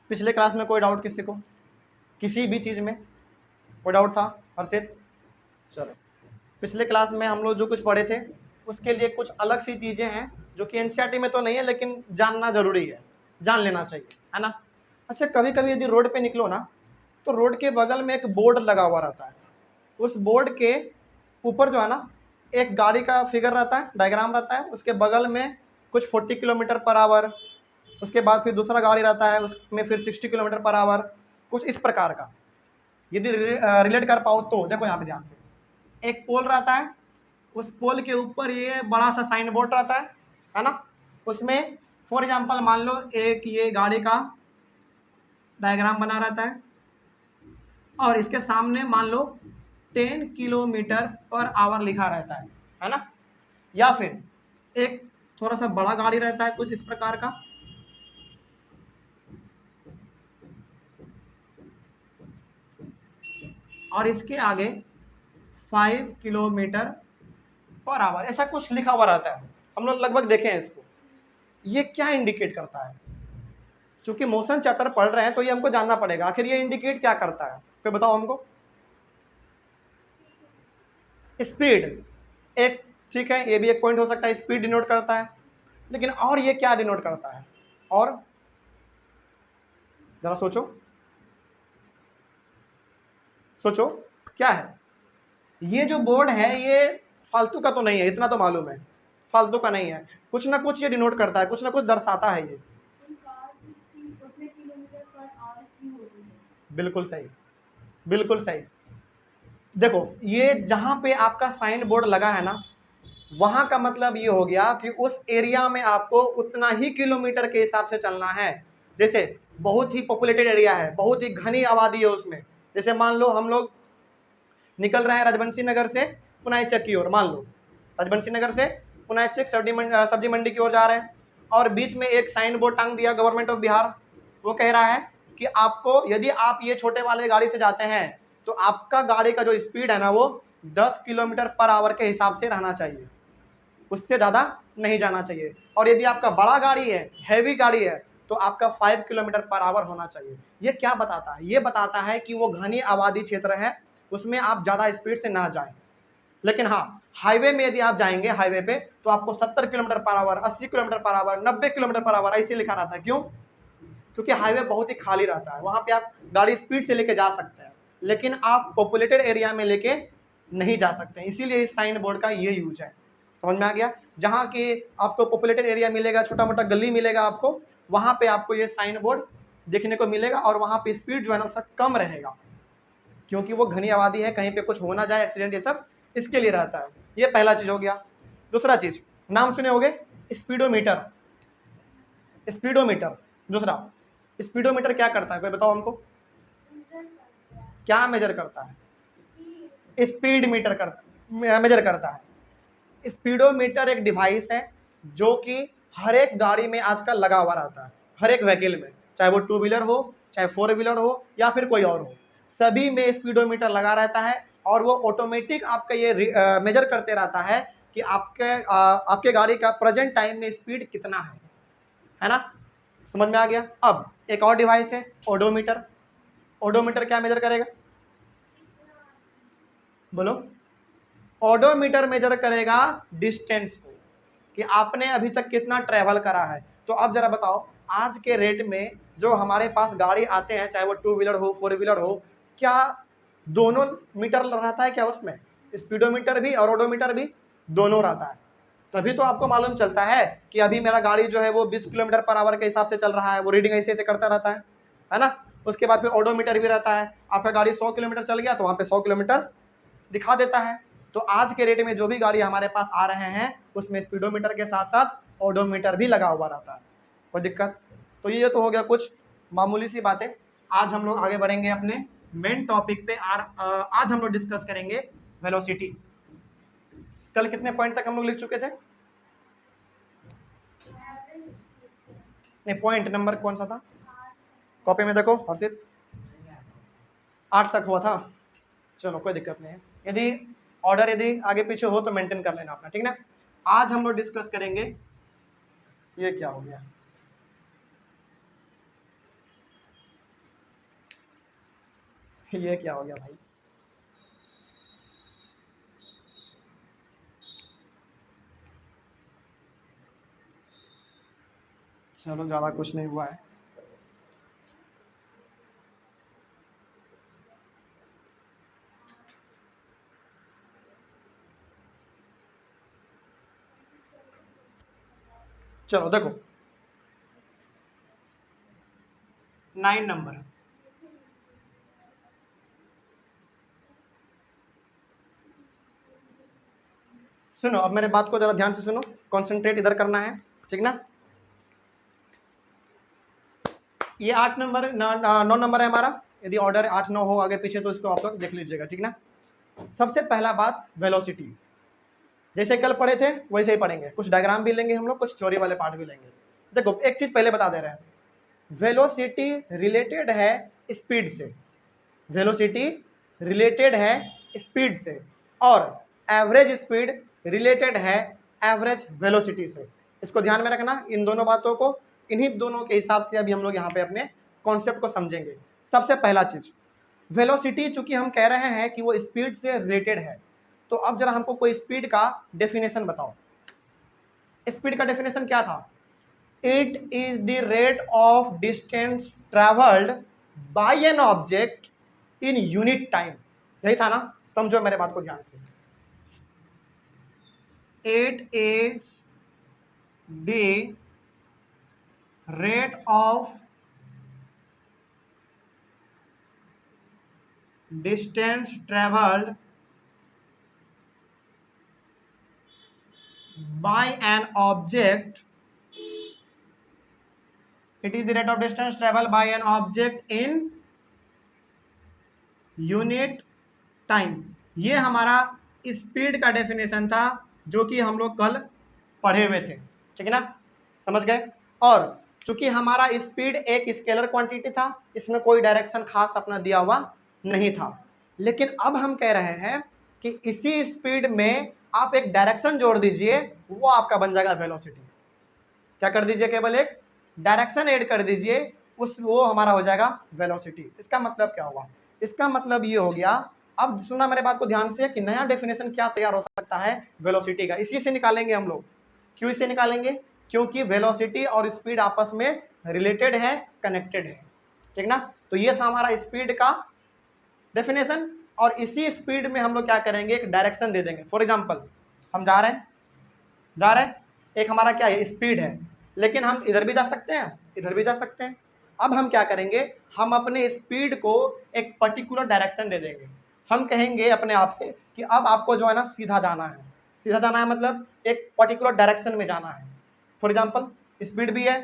पिछले क्लास में कोई डाउट किसी को, किसी भी चीज़ में कोई डाउट था? हर्षित, चलो पिछले क्लास में हम लोग जो कुछ पढ़े थे उसके लिए कुछ अलग सी चीज़ें हैं जो कि एनसीईआरटी में तो नहीं है, लेकिन जानना जरूरी है, जान लेना चाहिए, है ना। अच्छा, कभी कभी यदि रोड पे निकलो ना, तो रोड के बगल में एक बोर्ड लगा हुआ रहता है। उस बोर्ड के ऊपर जो है ना, एक गाड़ी का फिगर रहता है, डायग्राम रहता है, उसके बगल में कुछ 40 किलोमीटर पर आवर, उसके बाद फिर दूसरा गाड़ी रहता है उसमें फिर 60 किलोमीटर पर आवर, कुछ इस प्रकार का। यदि रिलेट कर पाओ तो देखो यहाँ पे ध्यान से, एक पोल रहता है, उस पोल के ऊपर ये बड़ा सा साइन बोर्ड रहता है ना। उसमें फॉर एग्जांपल मान लो एक ये गाड़ी का डायग्राम बना रहता है और इसके सामने मान लो 10 किलोमीटर पर आवर लिखा रहता है ना। या फिर एक थोड़ा सा बड़ा गाड़ी रहता है कुछ इस प्रकार का, और इसके आगे 5 किलोमीटर पर आवर ऐसा कुछ लिखा हुआ रहता है। हम लोग लगभग देखे हैं इसको। ये क्या इंडिकेट करता है? चूंकि मोशन चैप्टर पढ़ रहे हैं तो ये हमको जानना पड़ेगा, आखिर ये इंडिकेट क्या करता है, कोई बताओ हमको। स्पीड एक, ठीक है, ये भी एक पॉइंट हो सकता है, स्पीड डिनोट करता है, लेकिन और ये क्या डिनोट करता है? और जरा सोचो सोचो क्या है ये जो बोर्ड है? ये फालतू का तो नहीं है, इतना तो मालूम है, फालतू का नहीं है, कुछ ना कुछ ये डिनोट करता है, कुछ ना कुछ दर्शाता है ये। बिल्कुल सही, बिल्कुल सही। देखो ये जहां पे आपका साइन बोर्ड लगा है ना, वहां का मतलब ये हो गया कि उस एरिया में आपको उतना ही किलोमीटर के हिसाब से चलना है। जैसे बहुत ही पॉपुलेटेड एरिया है, बहुत ही घनी आबादी है उसमें, जैसे मान लो हम लोग निकल रहे हैं राजबंशी नगर से पुनाईचक की ओर, मान लो राजबंशी नगर से पुनाईचक सब्जी मंडी की ओर जा रहे हैं, और बीच में एक साइन बोर्ड टांग दिया गवर्नमेंट ऑफ बिहार। वो कह रहा है कि आपको, यदि आप ये छोटे वाले गाड़ी से जाते हैं तो आपका गाड़ी का जो स्पीड है ना वो 10 किलोमीटर पर आवर के हिसाब से रहना चाहिए, उससे ज़्यादा नहीं जाना चाहिए। और यदि आपका बड़ा गाड़ी है, हैवी गाड़ी है, तो आपका 5 किलोमीटर पर आवर होना चाहिए। ये क्या बताता है? ये बताता है कि वो घनी आबादी क्षेत्र है, उसमें आप ज़्यादा स्पीड से ना जाएं। लेकिन हाँ, हाईवे में यदि आप जाएंगे हाईवे पे तो आपको 70 kilometre per our, 80 kilometre per our, 90 kilometre per our ऐसे लिखा रहता है। क्यों? क्योंकि हाईवे बहुत ही खाली रहता है, वहाँ पे आप गाड़ी स्पीड से लेके जा सकते हैं, लेकिन आप पॉपुलेटेड एरिया में लेके नहीं जा सकते, इसीलिए इस साइन बोर्ड का ये यूज है। समझ में आ गया? जहाँ की आपको पॉपुलेटेड एरिया मिलेगा, छोटा मोटा गली मिलेगा आपको, वहाँ पे आपको ये साइन बोर्ड देखने को मिलेगा, और वहाँ पे स्पीड जो है ना उसका कम रहेगा, क्योंकि वो घनी आबादी है, कहीं पे कुछ हो ना जाए, एक्सीडेंट ये सब इसके लिए रहता है। ये पहला चीज हो गया। दूसरा चीज, नाम सुने होंगे स्पीडोमीटर। स्पीडोमीटर दूसरा, स्पीडोमीटर क्या करता है, कोई बताओ हमको? क्या मेजर करता है? स्पीड मीटर करता, मेजर करता है। स्पीडोमीटर एक डिवाइस है जो कि हर एक गाड़ी में आजकल लगा हुआ रहता है, हर एक व्हीकल में, चाहे वो 2 व्हीलर हो, चाहे 4 व्हीलर हो, या फिर कोई और हो, सभी में स्पीडोमीटर लगा रहता है। और वो ऑटोमेटिक आपका ये मेजर करते रहता है कि आपके गाड़ी का प्रेजेंट टाइम में स्पीड कितना है ना। समझ में आ गया? अब एक और डिवाइस है ओडोमीटर। ओडोमीटर क्या मेजर करेगा, बोलो? ओडोमीटर मेजर करेगा डिस्टेंस को, कि आपने अभी तक कितना ट्रेवल करा है। तो अब जरा बताओ, आज के रेट में जो हमारे पास गाड़ी आते हैं, चाहे वो 2 व्हीलर हो, 4 व्हीलर हो, क्या दोनों मीटर रहता है क्या उसमें? स्पीडोमीटर भी और ओडोमीटर भी दोनों रहता है। तभी तो आपको मालूम चलता है कि अभी मेरा गाड़ी जो है वो 20 किलोमीटर पर आवर के हिसाब से चल रहा है, वो रीडिंग ऐसे ऐसे करता रहता है ना। उसके बाद फिर ओडोमीटर भी रहता है, आपका गाड़ी 100 किलोमीटर चल गया तो वहाँ पे 100 किलोमीटर दिखा देता है। तो आज के रेट में जो भी गाड़ी हमारे पास आ रहे हैं उसमें स्पीडोमीटर के साथ साथ ओडोमीटर भी लगा हुआ रहता है। कोई दिक्कत? तो ये तो हो गया कुछ मामूली सी बातें। आज हम लोग आगे बढ़ेंगे अपने मेन टॉपिक पे। आज हम लोग डिस्कस करेंगे वेलोसिटी। कल कितने पॉइंट तक हम लोग लिख चुके थे? नहीं, पॉइंट नंबर कौन सा था कॉपी में? देखो हर्षित, 8 तक हुआ था। चलो कोई दिक्कत नहीं है, यदि ऑर्डर यदि आगे पीछे हो तो मेंटेन कर लेना अपना, ठीक ना। आज हम लोग डिस्कस करेंगे, ये क्या हो गया, ये क्या हो गया भाई? चलो ज़्यादा कुछ नहीं हुआ है। चलो देखो 9 नंबर, सुनो अब मेरे बात को जरा ध्यान से सुनो, कंसंट्रेट इधर करना है, ठीक ना। ये 8 नंबर 9 नंबर है हमारा। यदि ऑर्डर 8 9 हो आगे पीछे तो इसको आप लोग देख लीजिएगा, ठीक ना। सबसे पहला बात वेलोसिटी, जैसे कल पढ़े थे वैसे ही पढ़ेंगे, कुछ डायग्राम भी लेंगे हम लोग, कुछ थ्योरी वाले पार्ट भी लेंगे। देखो एक चीज पहले बता दे रहे हैं, वेलोसिटी रिलेटेड है स्पीड से, वेलोसिटी रिलेटेड है स्पीड से, और एवरेज स्पीड रिलेटेड है एवरेज वेलोसिटी से। इसको ध्यान में रखना, इन दोनों बातों को, इन्हीं दोनों के हिसाब से अभी हम लोग यहाँ पे अपने कॉन्सेप्ट को समझेंगे। सबसे पहला चीज, वेलोसिटी चूंकि हम कह रहे हैं कि वो स्पीड से रिलेटेड है, तो अब जरा हमको कोई स्पीड का डेफिनेशन बताओ। स्पीड का डेफिनेशन क्या था? It is the rate of distance travelled by an object in unit time. यही था ना, समझो मेरे बात को ध्यान से। It is the rate of distance travelled by an object, it is the rate of distance traveled by an object in unit time। ये हमारा स्पीड का डेफिनेशन था जो कि हम लोग कल पढ़े हुए थे, ठीक है ना, समझ गए। और चूंकि हमारा स्पीड एक स्केलर क्वांटिटी था, इसमें कोई डायरेक्शन खास अपना दिया हुआ नहीं था, लेकिन अब हम कह रहे हैं कि इसी स्पीड में आप एक डायरेक्शन जोड़ दीजिए, वो आपका बन जाएगा वेलोसिटी। क्या कर दीजिए? केवल एक डायरेक्शन ऐड कर दीजिए, वो हमारा हो जाएगा वेलोसिटी। इसका मतलब क्या हुआ? इसका मतलब ये हो गया, अब सुना मेरे बात को ध्यान से, कि नया डेफिनेशन क्या तैयार हो सकता है वेलोसिटी का, इसी से निकालेंगे हम लोग। क्यों इसे निकालेंगे? क्योंकि वेलोसिटी और स्पीड आपस में रिलेटेड है, कनेक्टेड है, ठीक ना। तो ये था हमारा स्पीड का डेफिनेशन, और इसी स्पीड में हम लोग क्या करेंगे, एक डायरेक्शन दे देंगे। फॉर एग्जाम्पल हम जा रहे हैं, एक हमारा क्या है, स्पीड है, लेकिन हम इधर भी जा सकते हैं, इधर भी जा सकते हैं। अब हम क्या करेंगे, हम अपने स्पीड को एक पर्टिकुलर डायरेक्शन दे देंगे। हम कहेंगे अपने आप से कि अब आपको जो है ना सीधा जाना है, सीधा जाना है मतलब एक पर्टिकुलर डायरेक्शन में जाना है। फॉर एग्जाम्पल स्पीड भी है,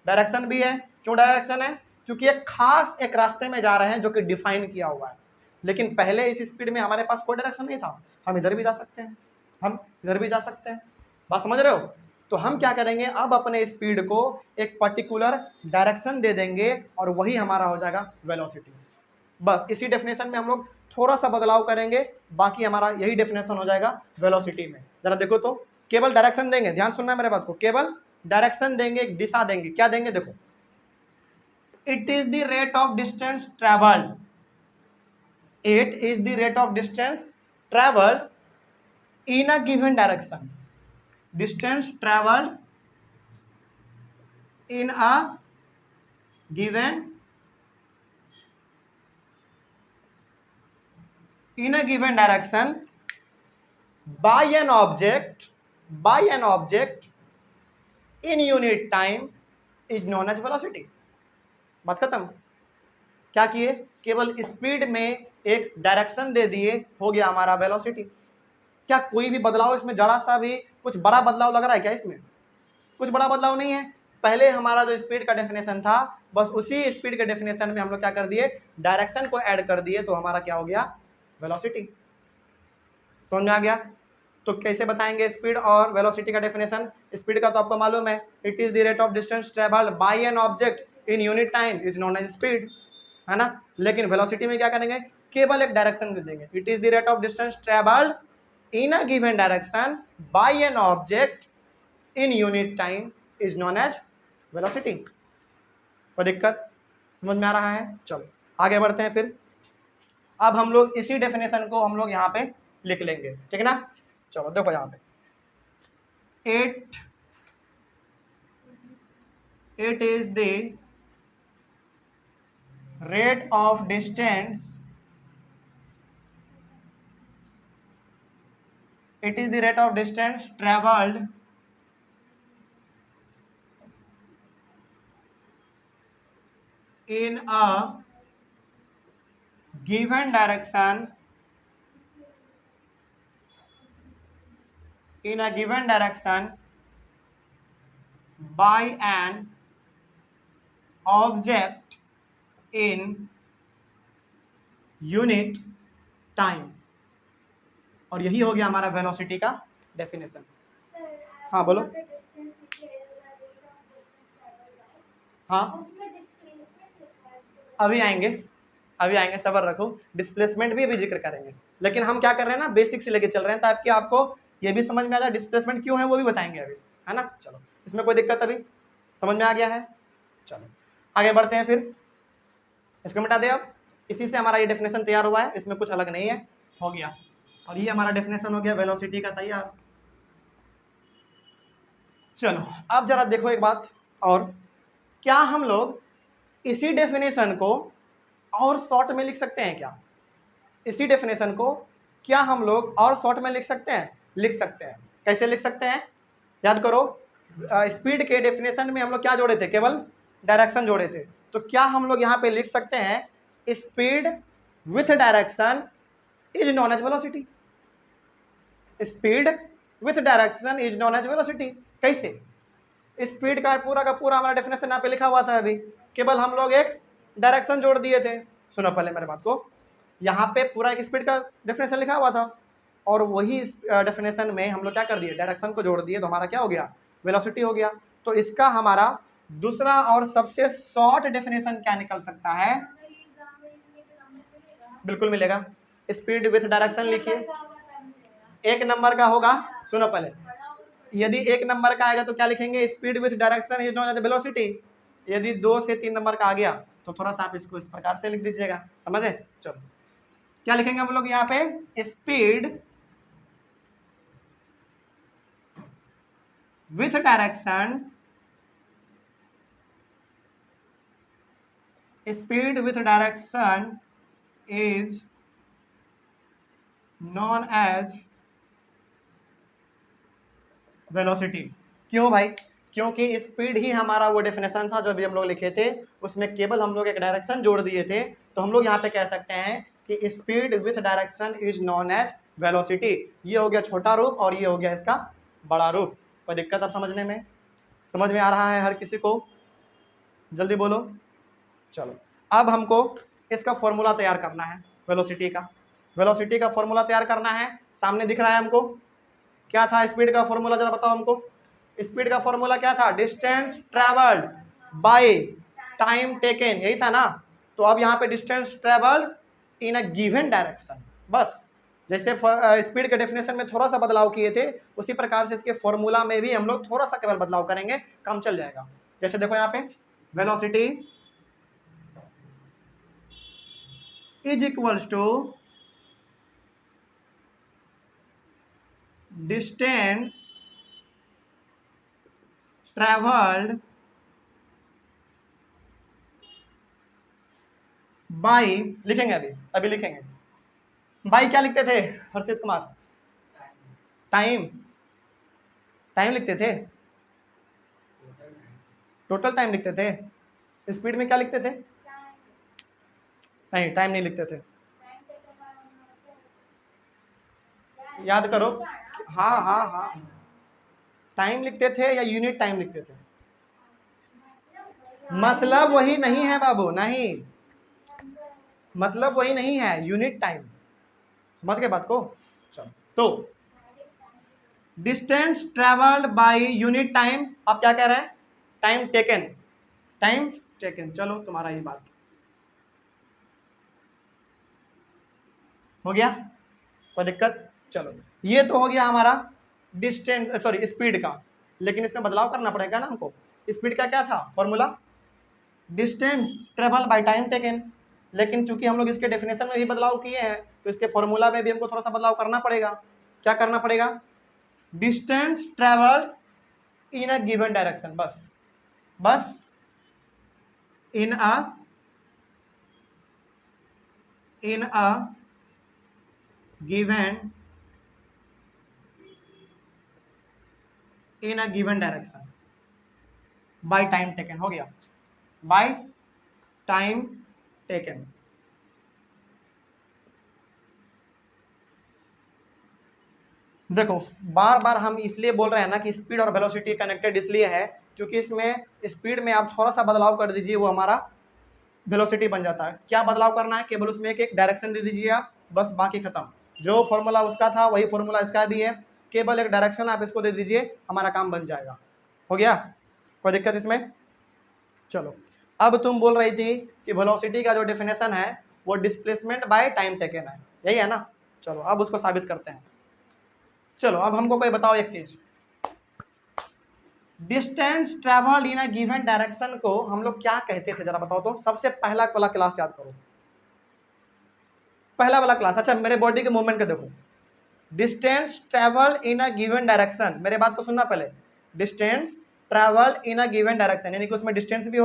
डायरेक्शन भी है। क्यों डायरेक्शन है? क्योंकि एक खास एक रास्ते में जा रहे हैं जो कि डिफाइन किया हुआ है, लेकिन पहले इस स्पीड में हमारे पास कोई डायरेक्शन नहीं था, हम इधर भी जा सकते हैं, हम इधर भी जा सकते हैं। बात समझ रहे हो? तो हम क्या करेंगे, अब अपने स्पीड को एक पर्टिकुलर डायरेक्शन दे देंगे और वही हमारा हो जाएगा वेलोसिटी। बस इसी डेफिनेशन में हम लोग थोड़ा सा बदलाव करेंगे, बाकी हमारा यही डेफिनेशन हो जाएगा वेलोसिटी में। जरा देखो तो, केवल डायरेक्शन देंगे, ध्यान सुनना है मेरे बात को, केवल डायरेक्शन देंगे, एक दिशा देंगे। क्या देंगे? देखो, it is the rate of distance travelled, it is the rate of distance travelled in a given direction, distance traveled in a given direction by an object in unit time is known as velocity। बात खत्म। क्या किए? केवल speed में एक direction दे दिए, हो गया हमारा वेलोसिटी। क्या कोई भी बदलाव इसमें, जरा सा भी कुछ बड़ा बदलाव लग रहा है क्या इसमें? कुछ बड़ा बदलाव नहीं है। पहले हमारा जो स्पीड का डेफिनेशन था, बस उसी स्पीड के डेफिनेशन में हम लोग क्या कर दिए, डायरेक्शन को ऐड कर दिए, तो हमारा क्या हो गया, वेलोसिटी। समझ में आ गया? तो कैसे बताएंगे स्पीड और वेलोसिटी का डेफिनेशन? स्पीड का तो आपको मालूम है, it is the rate of distance travelled by an object in unit time is known as speed, है ना। लेकिन वेलोसिटी में क्या करेंगे, केवल एक डायरेक्शन दे देंगे, it is the rate of distance travelled in a given direction by an object in unit time is known as velocity। कोई दिक्कत? समझ में आ रहा है? चलो आगे बढ़ते हैं फिर। अब हम लोग इसी डेफिनेशन को हम लोग यहाँ पे लिख लेंगे, ठीक है ना। चलो देखो यहाँ पे it is the rate of distance, it is the rate of distance traveled in a given direction, in a given direction by an object in unit time। और यही हो गया हमारा वेलोसिटी का डेफिनेशन। हाँ बोलो। हाँ अभी आएंगे, अभी आएंगे, सब्र रखो, डिस्प्लेसमेंट भी अभी जिक्र करेंगे, लेकिन हम क्या कर रहे हैं ना, बेसिक से लेके चल रहे हैं ताकि आपको ये भी समझ में आ जाए डिस्प्लेसमेंट क्यों है, वो भी बताएंगे अभी, है ना। चलो इसमें कोई दिक्कत अभी समझ में आ गया है। चलो आगे बढ़ते हैं, फिर इसको मिटा दे। अब इसी से हमारा ये डेफिनेशन तैयार हुआ है, इसमें कुछ अलग नहीं है, हो गया। और ये हमारा डेफिनेशन हो गया वेलोसिटी का तैयार। चलो अब जरा देखो एक बात और, क्या हम लोग इसी डेफिनेशन को और शॉर्ट में लिख सकते हैं क्या? इसी डेफिनेशन को क्या हम लोग और शॉर्ट में लिख सकते हैं? लिख सकते हैं। कैसे लिख सकते हैं? याद करो, स्पीड के डेफिनेशन में हम लोग क्या जोड़े थे? केवल डायरेक्शन जोड़े थे। तो क्या हम लोग यहाँ पे लिख सकते हैं speed with direction is known as velocity? Speed with direction is known as velocity. कैसे? स्पीड का पूरा हमारा डेफिनेशन यहाँ पे लिखा हुआ था, अभी केवल हम लोग एक डायरेक्शन जोड़ दिए थे। सुनो पहले मेरे बात को, यहाँ पे पूरा एक स्पीड का डेफिनेशन लिखा हुआ था और वही डेफिनेशन में हम लोग क्या कर दिए, डायरेक्शन को जोड़ दिए, तो हमारा क्या हो गया? वेलोसिटी हो गया। तो इसका हमारा दूसरा और सबसे शॉर्ट डेफिनेशन क्या निकल सकता है? बिल्कुल मिलेगा। स्पीड विथ डायरेक्शन लिखिए, एक नंबर का होगा। सुनो पहले, यदि एक नंबर का आएगा तो क्या लिखेंगे? Speed with direction is known as velocity. यदि 2 से 3 नंबर का आ गया तो थोड़ा सा आप इसको इस प्रकार से लिख दीजिएगा, समझे। चलो क्या लिखेंगे हम लोग यहाँ पे? Speed with direction, speed with direction is known as velocity. क्यों भाई? क्योंकि स्पीड ही हमारा वो डेफिनेशन था जो अभी हम लोग लिखे थे, उसमें केवल हम लोग एक डायरेक्शन जोड़ दिए थे। तो हम लोग यहाँ पे कह सकते हैं कि speed with direction is known as velocity. ये हो गया छोटा रूप और ये हो गया इसका बड़ा रूप। कोई दिक्कत अब समझने में? समझ में आ रहा है हर किसी को? जल्दी बोलो। चलो अब हमको इसका फॉर्मूला तैयार करना है वेलोसिटी का। वेलोसिटी का फॉर्मूला तैयार करना है, सामने दिख रहा है हमको। क्या था स्पीड का फॉर्मूला, जरा बताओ हमको। स्पीड का फॉर्मूला क्या था? Distance travelled bye time taken, यही था ना। तो अब यहाँ पे distance travelled in a given direction, बस जैसे स्पीड के डेफिनेशन में थोड़ा सा बदलाव किए थे, उसी प्रकार से इसके फॉर्मूला में भी हम लोग थोड़ा सा केवल बदलाव करेंगे, काम चल जाएगा। जैसे देखो यहाँ पे velocity is equals to distance travelled by, लिखेंगे अभी लिखेंगे। बाई क्या लिखते थे हर्षित कुमार? टाइम, टाइम लिखते थे, टोटल टाइम लिखते थे। स्पीड में क्या लिखते थे? नहीं, टाइम नहीं लिखते थे। याद करो, हाँ टाइम लिखते थे या यूनिट टाइम लिखते थे? मतलब वही नहीं है बाबू, नहीं, मतलब वही नहीं है, यूनिट टाइम। समझ गए बात को? चलो तो distance travelled by unit time, आप क्या कह रहे हैं? Time taken, time taken. चलो तुम्हारा ये बात हो गया, कोई दिक्कत? चलो ये तो हो गया हमारा डिस्टेंस, सॉरी स्पीड का, लेकिन इसमें बदलाव करना पड़ेगा ना हमको। स्पीड का क्या था formula? Distance travel by time taken, लेकिन चूंकि हम लोग इसके डेफिनेशन में भी बदलाव किए हैं तो इसके फॉर्मूला में भी हमको थोड़ा सा बदलाव करना पड़ेगा। क्या करना पड़ेगा? Distance travel in a given direction, बस in a given direction by time taken. हो गया, बाय टाइम टेकन। देखो बार बार हम इसलिए बोल रहे हैं ना कि स्पीड और वेलोसिटी कनेक्टेड इसलिए है क्योंकि इसमें स्पीड में आप थोड़ा सा बदलाव कर दीजिए वो हमारा वेलोसिटी बन जाता है। क्या बदलाव करना है? केवल उसमें एक डायरेक्शन दे दीजिए आप, बस, बाकी खत्म। जो फॉर्मूला उसका था वही फॉर्मूला इसका भी है, केवल एक डायरेक्शन आप इसको दे दीजिए, हमारा काम बन जाएगा। हो गया, कोई दिक्कत इसमें? चलो, अब तुम बोल रही थी कि वेलोसिटी का जो डेफिनेशन है वो डिस्प्लेसमेंट बाय टाइम टेकन है, यही है ना? चलो अब उसको साबित करते हैं। चलो अब हमको कोई बताओ एक चीज, distance travel in a given direction को हम लोग क्या कहते थे, जरा बताओ तो। सबसे पहला वाला क्लास याद करो, पहला वाला क्लास। अच्छा, मेरे बॉडी के मूवमेंट का देखो, distance travel in a given direction, मेरे बात को सुनना पहले। Distance travel in a given direction, यानी कि उसमें डिस्टेंस भी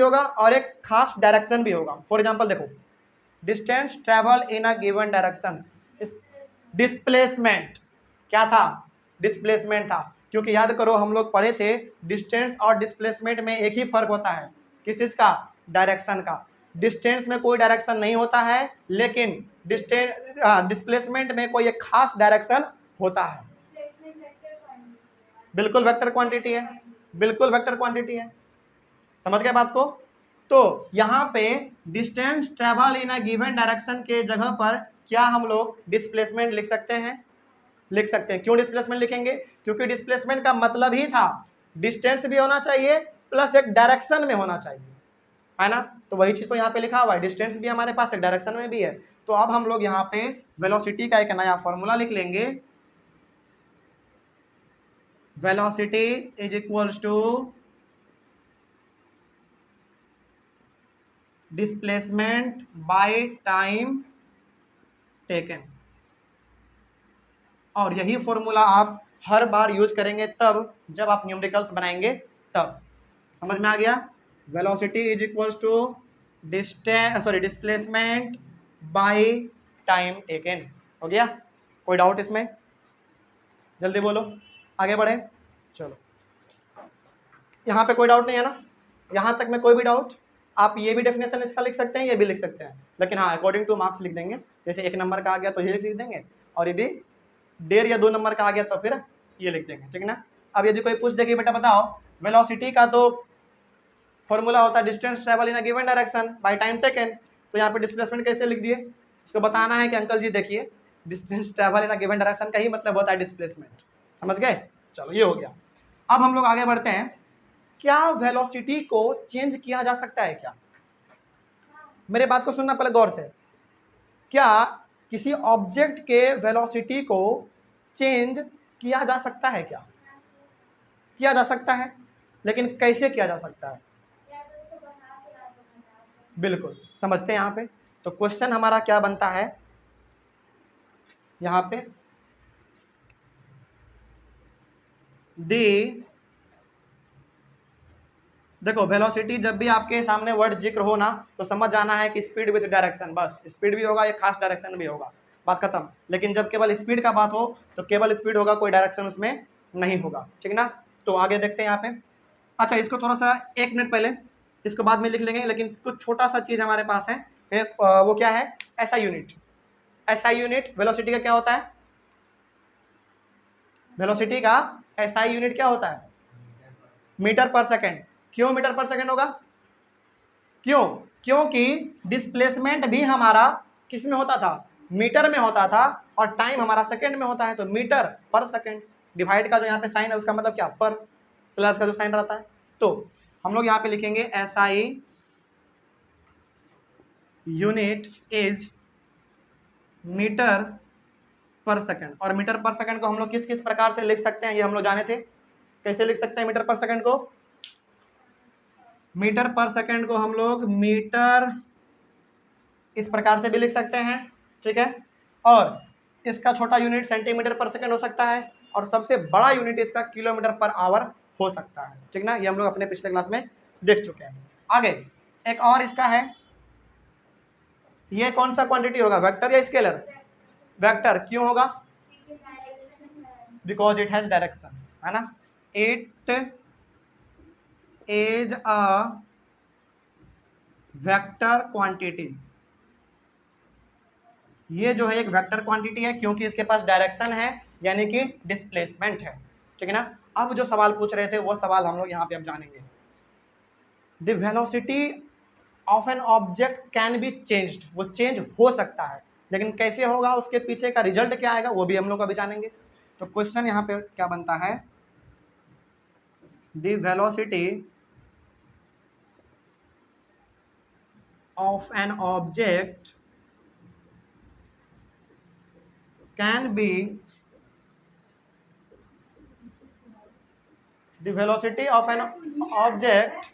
होगा, और एक खास डायरेक्शन भी होगा। फॉर एग्जांपल देखो, distance travel in a given direction, displacement क्या था? डिस्प्लेसमेंट था, क्योंकि याद करो हम लोग पढ़े थे डिस्टेंस और डिस्प्लेसमेंट में एक ही फर्क होता है, किस चीज का? डायरेक्शन का। डिस्टेंस में कोई डायरेक्शन नहीं होता है, लेकिन डिस्प्लेसमेंट में कोई एक खास डायरेक्शन होता है। बिल्कुल वेक्टर क्वांटिटी है, बिल्कुल वेक्टर क्वांटिटी है। समझ गए बात को? तो यहाँ पे distance travel in a given direction के जगह पर क्या हम लोग डिस्प्लेसमेंट लिख सकते हैं? लिख सकते हैं। क्यों डिस्प्लेसमेंट लिखेंगे? क्योंकि डिस्प्लेसमेंट का मतलब ही था डिस्टेंस भी होना चाहिए प्लस एक डायरेक्शन में होना चाहिए, है ना? तो वही चीज तो यहाँ पे लिखा हुआ है, डिस्टेंस भी हमारे पास एक डायरेक्शन में भी है। तो अब हम लोग यहाँ पे वेलोसिटी का एक नया फॉर्मूला लिख लेंगे, velocity is equals to displacement by time taken. और यही फॉर्मूला आप हर बार यूज करेंगे तब जब आप न्यूमेरिकल्स बनाएंगे तब। समझ में आ गया? Velocity is equals to displacement by time taken. हो गया? कोई डाउट इसमें? जल्दी बोलो, आगे बढ़े। चलो, यहाँ पे कोई डाउट नहीं है ना? यहाँ तक में कोई भी डाउट? आप ये भी डेफिनेशन इसका लिख सकते हैं, ये भी लिख सकते हैं, लेकिन हाँ अकॉर्डिंग टू मार्क्स लिख देंगे। जैसे 1 नंबर का आ गया तो ये लिख देंगे, और यदि 1.5 या 2 नंबर का आ गया तो फिर ये लिख देंगे, ठीक है ना? अब यदि कोई पूछ दे कि बेटा बताओ वेलोसिटी का तो फॉर्मूला होता है distance travel in a given direction by time taken, तो यहाँ पे डिस्प्लेसमेंट कैसे लिख दिए? उसको बताना है कि अंकल जी देखिए distance travel in a given direction का ही मतलब होता है डिस्प्लेसमेंट। समझ गए? चलो ये हो गया। अब हम लोग आगे बढ़ते हैं, क्या वेलोसिटी को चेंज किया जा सकता है क्या? मेरे बात को सुनना पहले गौर से। क्या किसी ऑब्जेक्ट के वेलोसिटी को चेंज किया जा सकता है क्या? किया जा सकता है, लेकिन कैसे किया जा सकता है? बिल्कुल, समझते हैं यहाँ पे। तो क्वेश्चन हमारा क्या बनता है यहाँ पे, देखो वेलोसिटी जब भी आपके सामने वर्ड जिक्र हो ना तो समझ जाना है कि स्पीड विथ डायरेक्शन, बस स्पीड भी होगा, एक खास डायरेक्शन भी होगा, बात खत्म। लेकिन जब केवल स्पीड का बात हो तो केवल स्पीड होगा, कोई डायरेक्शन उसमें नहीं होगा, ठीक ना? तो आगे देखते हैं यहाँ पे। अच्छा, इसको थोड़ा सा 1 मिनट पहले, इसको बाद में लिख लेंगे, लेकिन कुछ छोटा सा चीज हमारे पास है, वो क्या है? SI unit. SI unit velocity का क्या होता है? वेलोसिटी का एसआई यूनिट क्या होता है? मीटर पर सेकेंड। क्यों मीटर पर सेकेंड होगा? क्यों? क्योंकि डिस्प्लेसमेंट भी हमारा किस में होता था? मीटर में होता था, और टाइम हमारा सेकंड में होता है, तो मीटर पर सेकंड। डिवाइड का जो यहाँ पे साइन है उसका मतलब क्या? पर। स्लैश का जो साइन रहता है, तो हम लोग यहाँ पे लिखेंगे एसआई यूनिट इज मीटर पर सेकंड। और मीटर पर सेकंड को हम लोग किस किस प्रकार से लिख सकते हैं ये हम लोग जाने थे। कैसे लिख सकते हैं मीटर पर सेकंड को? मीटर पर सेकेंड को हम लोग मीटर इस प्रकार से भी लिख सकते हैं, ठीक है। और इसका छोटा यूनिट सेंटीमीटर पर सेकेंड हो सकता है और सबसे बड़ा यूनिट इसका किलोमीटर पर आवर हो सकता है, ठीक ना। ये हम लोग अपने पिछले क्लास में देख चुके हैं। आगे एक और इसका है, ये कौन सा क्वांटिटी होगा, वेक्टर या स्केलर? वेक्टर। क्यों होगा? बिकॉज इट हैज डायरेक्शन, है ना। It is a vector quantity. ये जो है एक वेक्टर क्वांटिटी है क्योंकि इसके पास डायरेक्शन है, यानी कि डिस्प्लेसमेंट है, ठीक है ना। अब जो सवाल पूछ रहे थे वो सवाल हम लोग यहाँ पे अब जानेंगे। The velocity of an object can be changed, वो चेंज हो सकता है, लेकिन कैसे होगा, उसके पीछे का रिजल्ट क्या आएगा, वो भी हम लोग अभी जानेंगे। तो क्वेश्चन यहाँ पे क्या बनता है, the velocity of an object can be, the velocity of an object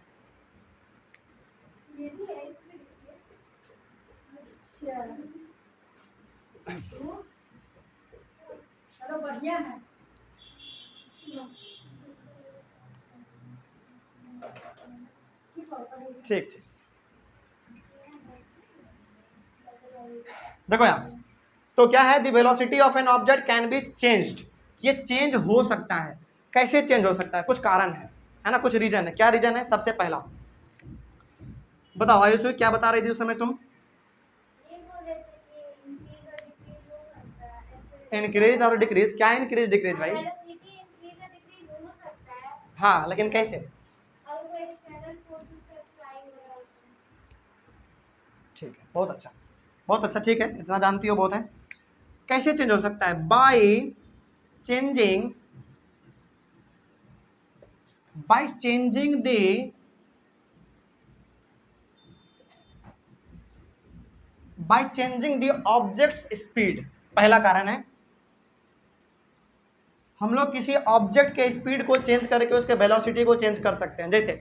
बढ़िया है। ठीक ठीक, देखो यहाँ तो क्या है, the velocity of an object can be changed, ये चेंज हो सकता है। कैसे चेंज हो सकता है? कुछ कारण है ना, कुछ रीजन है। क्या रीजन है? सबसे पहला बताओ आयुषी, क्या बता रही थी उस समय तुम? इंक्रीज और डिक्रीज। क्या इंक्रीज डिक्रीज भाई? हाँ, लेकिन कैसे? ठीक है, बहुत अच्छा, बहुत अच्छा, ठीक है, इतना जानती हो बहुत है। कैसे चेंज हो सकता है? By changing the objects speed. पहला कारण है, हम लोग किसी ऑब्जेक्ट के स्पीड को चेंज करके उसके वेलोसिटी को चेंज कर सकते हैं। जैसे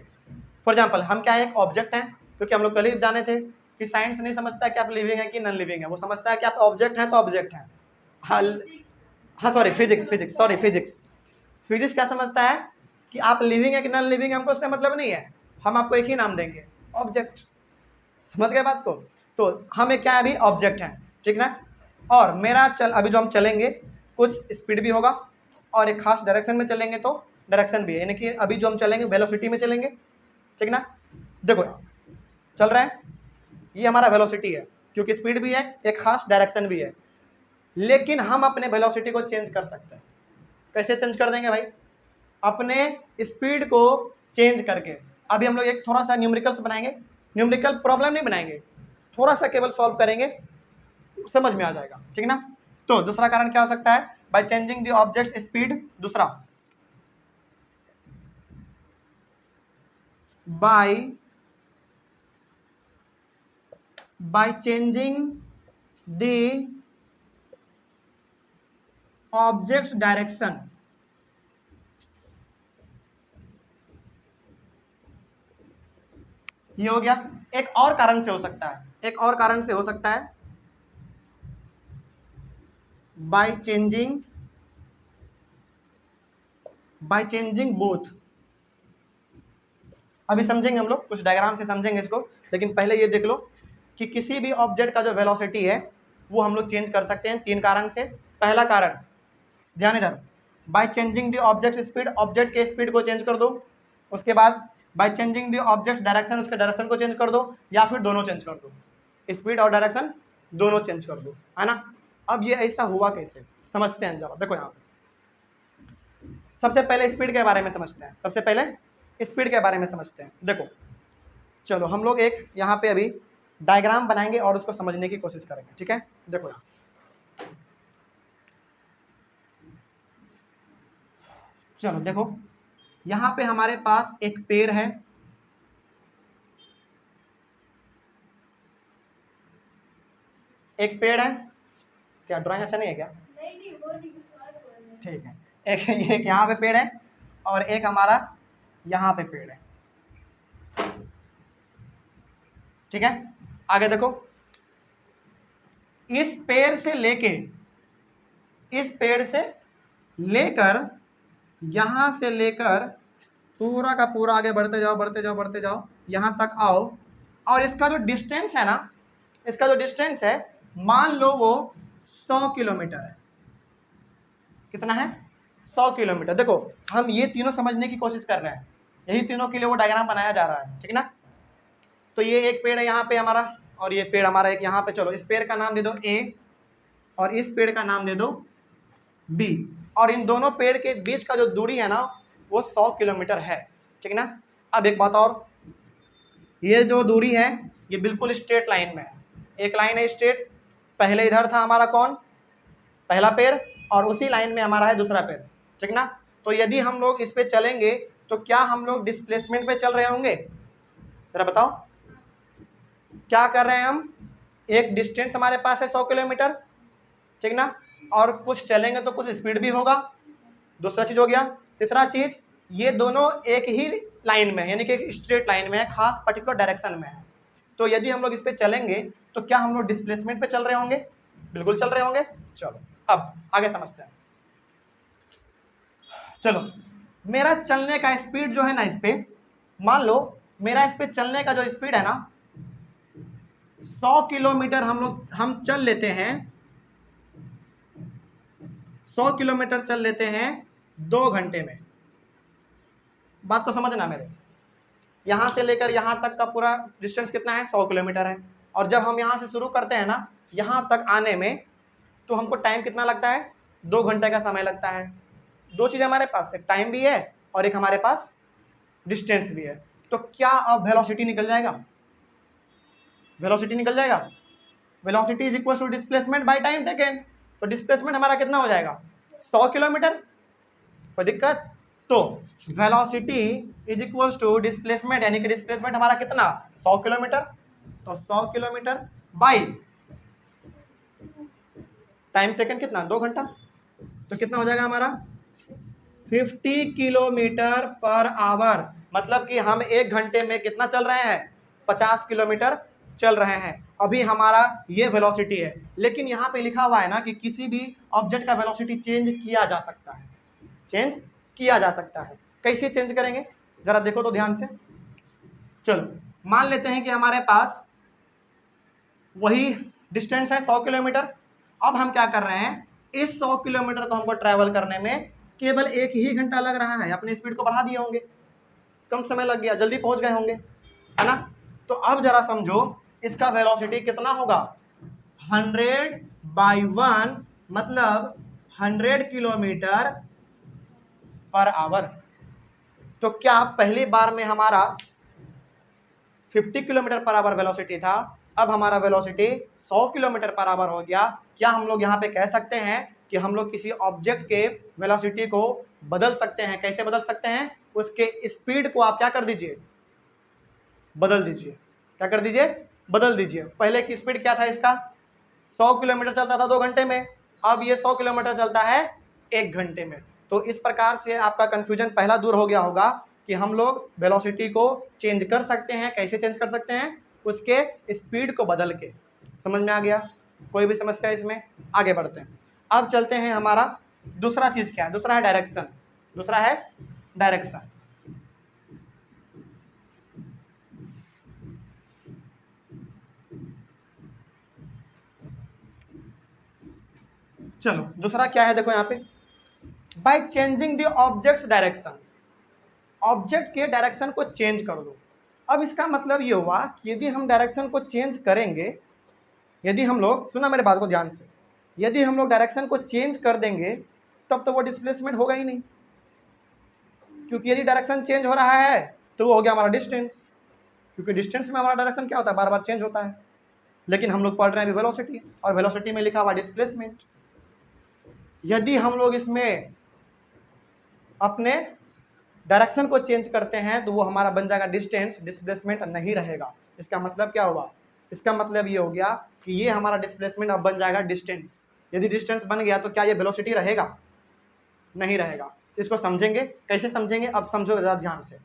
फॉर एग्जांपल हम क्या है, एक ऑब्जेक्ट हैं, क्योंकि हम लोग कल ही जाने थे कि साइंस नहीं समझता है कि आप लिविंग है कि नॉन लिविंग है, वो समझता है कि आप ऑब्जेक्ट हैं तो ऑब्जेक्ट हैं। हाँ सॉरी, फिजिक्स क्या समझता है कि आप लिविंग है कि नॉन लिविंग है, हमको उससे मतलब नहीं है, हम आपको एक ही नाम देंगे, ऑब्जेक्ट। समझ गए बात को? तो हम एक क्या है, अभी ऑब्जेक्ट हैं, ठीक ना। और मेरा अभी जो हम चलेंगे कुछ स्पीड भी होगा और एक खास डायरेक्शन में चलेंगे तो डायरेक्शन भी है, यानी कि अभी जो हम चलेंगे वेलोसिटी में चलेंगे, ठीक ना। देखो चल रहा है, ये हमारा वेलोसिटी है क्योंकि स्पीड भी है, एक खास डायरेक्शन भी है, लेकिन हम अपने वेलोसिटी को चेंज कर सकते हैं। कैसे चेंज कर देंगे भाई? अपने स्पीड को चेंज करके। अभी हम लोग एक थोड़ा सा न्यूमेरिकल्स बनाएंगे, न्यूमेरिकल प्रॉब्लम नहीं बनाएंगे, थोड़ा सा केवल सॉल्व करेंगे, समझ में आ जाएगा, ठीक ना। तो दूसरा कारण क्या हो सकता है? By changing the object speed. दूसरा by changing the object direction. ये हो गया। एक और कारण से हो सकता है, एक और कारण से हो सकता है, बाय चेंजिंग बोथ। अभी समझेंगे हम लोग, कुछ डायग्राम से समझेंगे इसको, लेकिन पहले ये देख लो कि किसी भी ऑब्जेक्ट का जो वेलोसिटी है वो हम लोग चेंज कर सकते हैं तीन कारण से। पहला कारण, ध्यान इधर, bye changing the object speed, object के स्पीड को चेंज कर दो। उसके बाद bye changing the object direction, उसके डायरेक्शन को चेंज कर दो, या फिर दोनों चेंज कर दो, स्पीड और डायरेक्शन दोनों चेंज कर दो, है ना। अब ये ऐसा हुआ कैसे, समझते हैं जरा। देखो यहाँ पे सबसे पहले स्पीड के बारे में समझते हैं, सबसे पहले स्पीड के बारे में समझते हैं। देखो चलो हम लोग एक यहाँ पे अभी डायग्राम बनाएंगे और उसको समझने की कोशिश करेंगे, ठीक है। देखो यहाँ चलो देखो, यहाँ पे हमारे पास एक पेड़ है, एक पेड़ है। क्या ड्राइंग अच्छा नहीं है क्या? ठीक है, एक यहाँ पे पेड़ है और एक हमारा यहाँ पे पेड़ है। ठीक है, आगे देखो, इस पेड़ से लेकर यहां से लेकर पूरा का पूरा आगे बढ़ते जाओ बढ़ते जाओ बढ़ते जाओ, यहां तक आओ, और इसका जो डिस्टेंस है ना, इसका जो डिस्टेंस है मान लो वो 100 किलोमीटर है। कितना है? 100 किलोमीटर। देखो हम ये तीनों समझने की कोशिश कर रहे हैं, यही तीनों के लिए वो डायग्राम बनाया जा रहा है, ठीक ना। तो ये एक पेड़ है यहाँ पे हमारा, और ये पेड़ हमारा एक यहाँ पे। चलो इस पेड़ का नाम दे दो ए, और इस पेड़ का नाम दे दो बी, और इन दोनों पेड़ के बीच का जो दूरी है ना वो 100 किलोमीटर है, ठीक ना। अब एक बात और, ये जो दूरी है ये बिल्कुल स्ट्रेट लाइन में है, एक लाइन है स्ट्रेट, पहले इधर था हमारा कौन, पहला पेड़, और उसी लाइन में हमारा है दूसरा पेड़, ठीक ना। तो यदि हम लोग इस पे चलेंगे तो क्या हम लोग डिस्प्लेसमेंट पे चल रहे होंगे? जरा बताओ, क्या कर रहे हैं हम? एक डिस्टेंस हमारे पास है 100 किलोमीटर, ठीक ना, और कुछ चलेंगे तो कुछ स्पीड भी होगा, दूसरा चीज हो गया। तीसरा चीज, ये दोनों एक ही लाइन में, यानी कि एक स्ट्रेट लाइन में है, खास पर्टिकुलर डायरेक्शन में है। तो यदि हम लोग इस पे चलेंगे तो क्या हम लोग डिस्प्लेसमेंट पे चल रहे होंगे? बिल्कुल चल रहे होंगे। चलो अब आगे समझते हैं। चलो, मेरा चलने का स्पीड जो है ना, इस पे मान लो मेरा इस पे चलने का जो स्पीड है ना 100 किलोमीटर हम चल लेते हैं, 100 किलोमीटर चल लेते हैं 2 घंटे में। बात को समझना मेरे, यहां से लेकर यहां तक का पूरा डिस्टेंस कितना है? 100 किलोमीटर है। और जब हम यहां से शुरू करते हैं ना यहां तक आने में, तो हमको टाइम कितना लगता है? 2 घंटे का समय लगता है। दो चीज़ हमारे पास, एक टाइम भी है और एक हमारे पास डिस्टेंस भी है। तो क्या अब वेलोसिटी निकल जाएगा? वेलोसिटी निकल जाएगा। Velocity is equal to displacement by time taken. तो डिस्प्लेसमेंट हमारा कितना हो जाएगा? 100 किलोमीटर। कोई दिक्कत? तो velocity is equal to displacement, यानी कि डिस्प्लेसमेंट हमारा कितना? 100 किलोमीटर। तो 100 किलोमीटर बाई टाइम टेकन कितना? 2 घंटा। तो कितना हो जाएगा हमारा? 50 किलोमीटर पर आवर। मतलब कि हम 1 घंटे में कितना चल रहे हैं? 50 किलोमीटर चल रहे हैं। अभी हमारा ये वेलोसिटी है, लेकिन यहाँ पे लिखा हुआ है ना कि किसी भी ऑब्जेक्ट का वेलोसिटी चेंज किया जा सकता है, चेंज किया जा सकता है। कैसे चेंज करेंगे जरा देखो तो ध्यान से। चलो मान लेते हैं कि हमारे पास वही डिस्टेंस है 100 किलोमीटर। अब हम क्या कर रहे हैं, इस 100 किलोमीटर को हमको ट्रैवल करने में केवल 1 ही घंटा लग रहा है। अपने स्पीड को बढ़ा दिए होंगे, कम समय लग गया, जल्दी पहुंच गए होंगे, है ना। तो अब जरा समझो इसका वेलोसिटी कितना होगा? 100/1, मतलब 100 किलोमीटर पर आवर। तो क्या पहली बार में हमारा 50 किलोमीटर पर आवर वेलोसिटी था, अब हमारा वेलोसिटी 100 किलोमीटर पर आवर हो गया। क्या हम लोग यहाँ पे कह सकते हैं कि हम लोग किसी ऑब्जेक्ट के वेलोसिटी को बदल सकते हैं? कैसे बदल सकते हैं? उसके स्पीड को आप क्या कर दीजिए? बदल दीजिए। क्या कर दीजिए? बदल दीजिए। पहले की स्पीड क्या था इसका? 100 किलोमीटर चलता था 2 घंटे में, अब ये 100 किलोमीटर चलता है 1 घंटे में। तो इस प्रकार से आपका कंफ्यूजन पहला दूर हो गया होगा कि हम लोग वेलोसिटी को चेंज कर सकते हैं। कैसे चेंज कर सकते हैं? उसके स्पीड को बदल के। समझ में आ गया? कोई भी समस्या इसमें? आगे बढ़ते हैं। अब चलते हैं, हमारा दूसरा चीज क्या है? दूसरा है डायरेक्शन। दूसरा है डायरेक्शन। चलो दूसरा क्या है, देखो यहाँ पे, bye changing the objects direction. Object के डायरेक्शन को चेंज कर दो। अब इसका मतलब ये हुआ कि यदि हम डायरेक्शन को चेंज करेंगे, यदि हम लोग, सुना मेरे बात को ध्यान से, यदि हम लोग डायरेक्शन को चेंज कर देंगे तब तो वो डिस्प्लेसमेंट होगा ही नहीं, क्योंकि यदि डायरेक्शन चेंज हो रहा है तो वो हो गया हमारा डिस्टेंस, क्योंकि डिस्टेंस में हमारा डायरेक्शन क्या होता है? बार बार चेंज होता है। लेकिन हम लोग पढ़ रहे हैं वेलोसिटी, और वेलोसिटी में लिखा हुआ डिस्प्लेसमेंट। यदि हम लोग इसमें अपने डायरेक्शन को चेंज करते हैं तो वो हमारा बन जाएगा डिस्टेंस, डिस्प्लेसमेंट नहीं रहेगा। इसका मतलब क्या हुआ? इसका मतलब ये हो गया कि ये हमारा डिस्प्लेसमेंट अब बन जाएगा डिस्टेंस। यदि डिस्टेंस बन गया तो क्या ये वेलोसिटी रहेगा? नहीं रहेगा। इसको समझेंगे, कैसे समझेंगे? अब समझो ज़रा ध्यान से।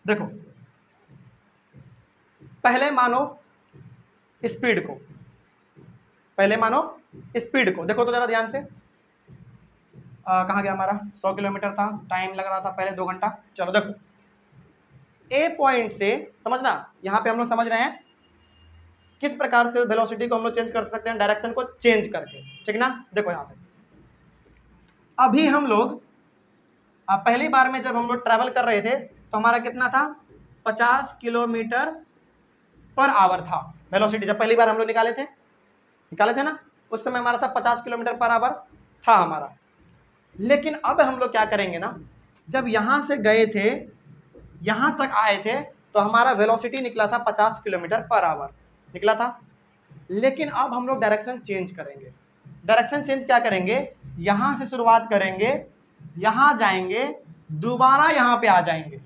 देखो पहले मानो स्पीड को, पहले मानो स्पीड को, देखो तो जरा ध्यान से, कहाँ गया हमारा, 100 किलोमीटर था, टाइम लग रहा था पहले 2 घंटा। चलो देखो, ए पॉइंट से समझना, यहाँ पे हम लोग समझ रहे हैं किस प्रकार से वेलोसिटी को हम लोग चेंज कर सकते हैं, डायरेक्शन को चेंज करके, ठीक ना। देखो यहाँ पे अभी हम लोग पहली बार में जब हम लोग ट्रैवल कर रहे थे तो हमारा कितना था, 50 किलोमीटर पर आवर था वेलोसिटी, जब पहली बार हम लोग निकाले थे ना, उस समय हमारा था 50 किलोमीटर पर आवर था हमारा। लेकिन अब हम लोग क्या करेंगे ना, जब यहाँ से गए थे यहाँ तक आए थे तो हमारा वेलोसिटी निकला था 50 किलोमीटर पर आवर निकला था। लेकिन अब हम लोग डायरेक्शन चेंज करेंगे। डायरेक्शन चेंज क्या करेंगे, यहाँ से शुरुआत करेंगे, यहाँ जाएंगे, दोबारा यहाँ पे आ जाएंगे।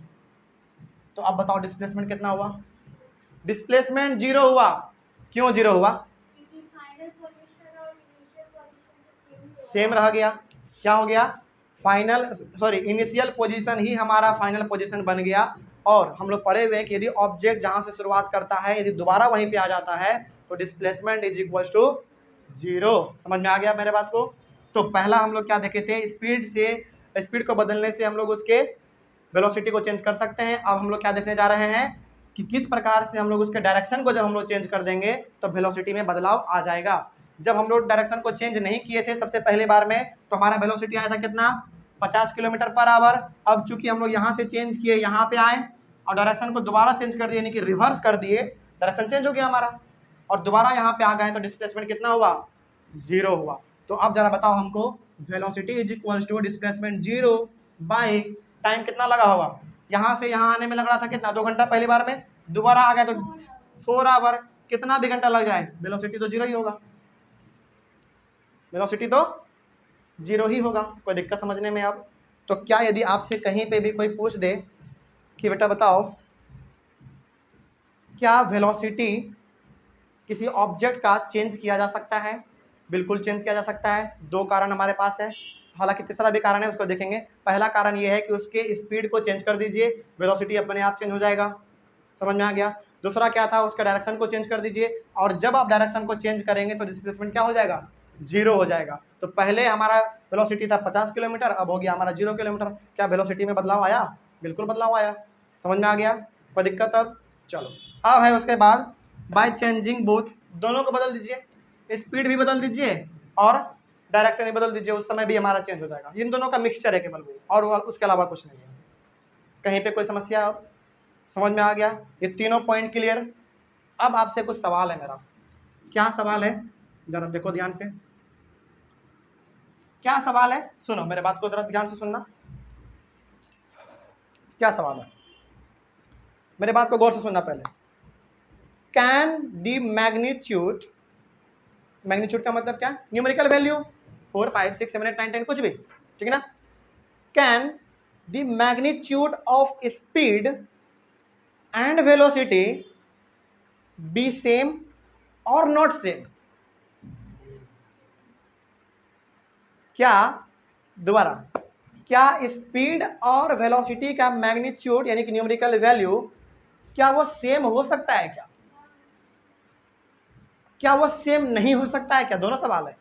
तो अब बताओ डिस्प्लेसमेंट कितना हुआ, डिस्प्लेसमेंट 0 हुआ। क्यों 0 हुआ, सेम रह गया। क्या हो गया, इनिशियल पोजीशन ही हमारा फाइनल पोजीशन बन गया। और हम लोग पढ़े हुए हैं कि यदि ऑब्जेक्ट जहां से शुरुआत करता है यदि दोबारा वहीं पे आ जाता है तो डिस्प्लेसमेंट इज इक्वल टू 0। समझ में आ गया मेरे बात को। तो पहला हम लोग क्या देखे थे, स्पीड को बदलने से हम लोग उसके वेलोसिटी को चेंज कर सकते हैं। अब हम लोग क्या देखने जा रहे हैं कि किस प्रकार से हम लोग उसके डायरेक्शन को जब हम लोग चेंज कर देंगे तो वेलोसिटी में बदलाव आ जाएगा। जब हम लोग डायरेक्शन को चेंज नहीं किए थे सबसे पहले बार में तो हमारा वेलोसिटी आया था कितना, 50 किलोमीटर पर आवर। अब चूंकि हम लोग यहाँ से चेंज किए, यहाँ पे आए और डायरेक्शन को दोबारा चेंज कर दिए, यानी कि रिवर्स कर दिए, डायरेक्शन चेंज हो गया हमारा और दोबारा यहाँ पे आ गए तो डिस्प्लेसमेंट कितना हुआ, 0 हुआ। तो अब जरा बताओ हमको, velocity is equal to displacement 0 by time कितना लगा होगा, यहाँ से यहाँ आने में लग रहा था कितना, 2 घंटा पहली बार में, दोबारा आ गए तो 4 आवर, कितना भी घंटा लग जाए वेलोसिटी तो 0 ही होगा, वेलोसिटी तो 0 ही होगा। कोई दिक्कत समझने में अब। तो क्या यदि आपसे कहीं पे भी कोई पूछ दे कि बेटा बताओ क्या वेलोसिटी किसी ऑब्जेक्ट का चेंज किया जा सकता है, बिल्कुल चेंज किया जा सकता है। 2 कारण हमारे पास है, हालांकि तीसरा भी कारण है, उसको देखेंगे। पहला कारण ये है कि उसके स्पीड को चेंज कर दीजिए, वेलोसिटी अपने आप चेंज हो जाएगा। समझ में आ गया। दूसरा क्या था, उसका डायरेक्शन को चेंज कर दीजिए और जब आप डायरेक्शन को चेंज करेंगे तो डिस्प्लेसमेंट क्या हो जाएगा, 0 हो जाएगा। तो पहले हमारा वेलोसिटी था 50 किलोमीटर, अब हो गया हमारा 0 किलोमीटर। क्या वेलोसिटी में बदलाव आया, बिल्कुल बदलाव आया। समझ में आ गया, कोई दिक्कत अब। चलो अब है उसके बाद, बाय चेंजिंग बोथ, दोनों को बदल दीजिए, स्पीड भी बदल दीजिए और डायरेक्शन भी बदल दीजिए, उस समय भी हमारा चेंज हो जाएगा। इन दोनों का मिक्सचर है केवल वो, और उसके अलावा कुछ नहीं है। कहीं पे कोई समस्या अब समझ में आ गया, ये तीनों पॉइंट क्लियर। अब आपसे कुछ सवाल है मेरा, क्या सवाल है जरा देखो ध्यान से, क्या सवाल है, सुनो मेरे बात को जरा ध्यान से सुनना। क्या सवाल है, मेरे बात को गौर से सुनना पहले। कैन द मैग्नीट्यूड, मैग्नीट्यूड का मतलब क्या, न्यूमेरिकल वैल्यू 4 5 6 7 8 9 10 कुछ भी, ठीक है ना। Can the magnitude of speed and velocity B same और नॉट सेम। क्या, दोबारा, क्या स्पीड और वेलोसिटी का मैग्नीट्यूड यानी कि न्यूमेरिकल वैल्यू क्या वो सेम हो सकता है, क्या वो सेम नहीं हो सकता है, क्या, दोनों सवाल है।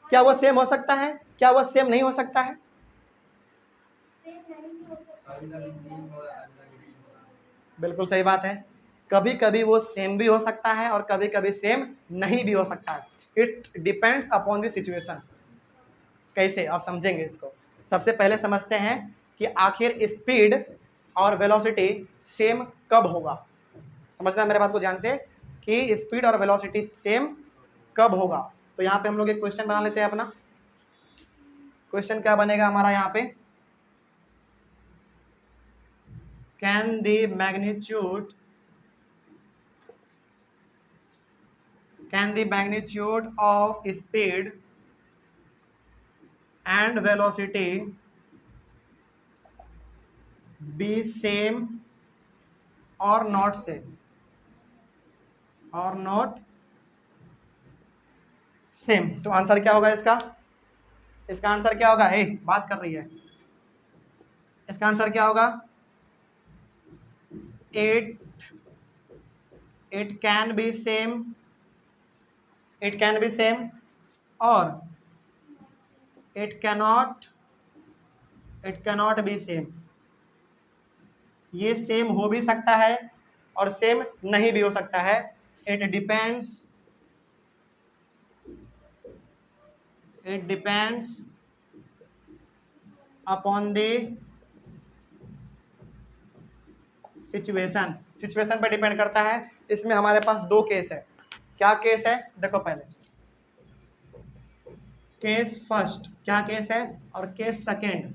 क्या वो सेम हो सकता है, क्या वो सेम नहीं हो सकता है। बिल्कुल सही बात है, कभी कभी वो सेम भी हो सकता है और कभी कभी सेम नहीं भी हो सकता है। It depends upon the situation. कैसे, आप समझेंगे इसको। सबसे पहले समझते हैं कि आखिर स्पीड और वेलोसिटी सेम कब होगा। समझना मेरे बात को ध्यान से कि स्पीड और वेलोसिटी सेम कब होगा। तो यहाँ पे हम लोग एक क्वेश्चन बना लेते हैं अपना। क्वेश्चन क्या बनेगा हमारा यहाँ पे, can the magnitude of speed and velocity be same or not same, or not same। तो आंसर क्या होगा इसका, इसका आंसर क्या होगा, बात कर रही है, इसका आंसर क्या होगा 8 it can be same, it can be same, और इट कैनॉट बी सेम। ये सेम हो भी सकता है और सेम नहीं भी हो सकता है। It depends upon the situation, situation पर डिपेंड करता है। इसमें हमारे पास दो केस है। क्या केस है देखो पहले, केस फर्स्ट क्या केस है और केस सेकेंड।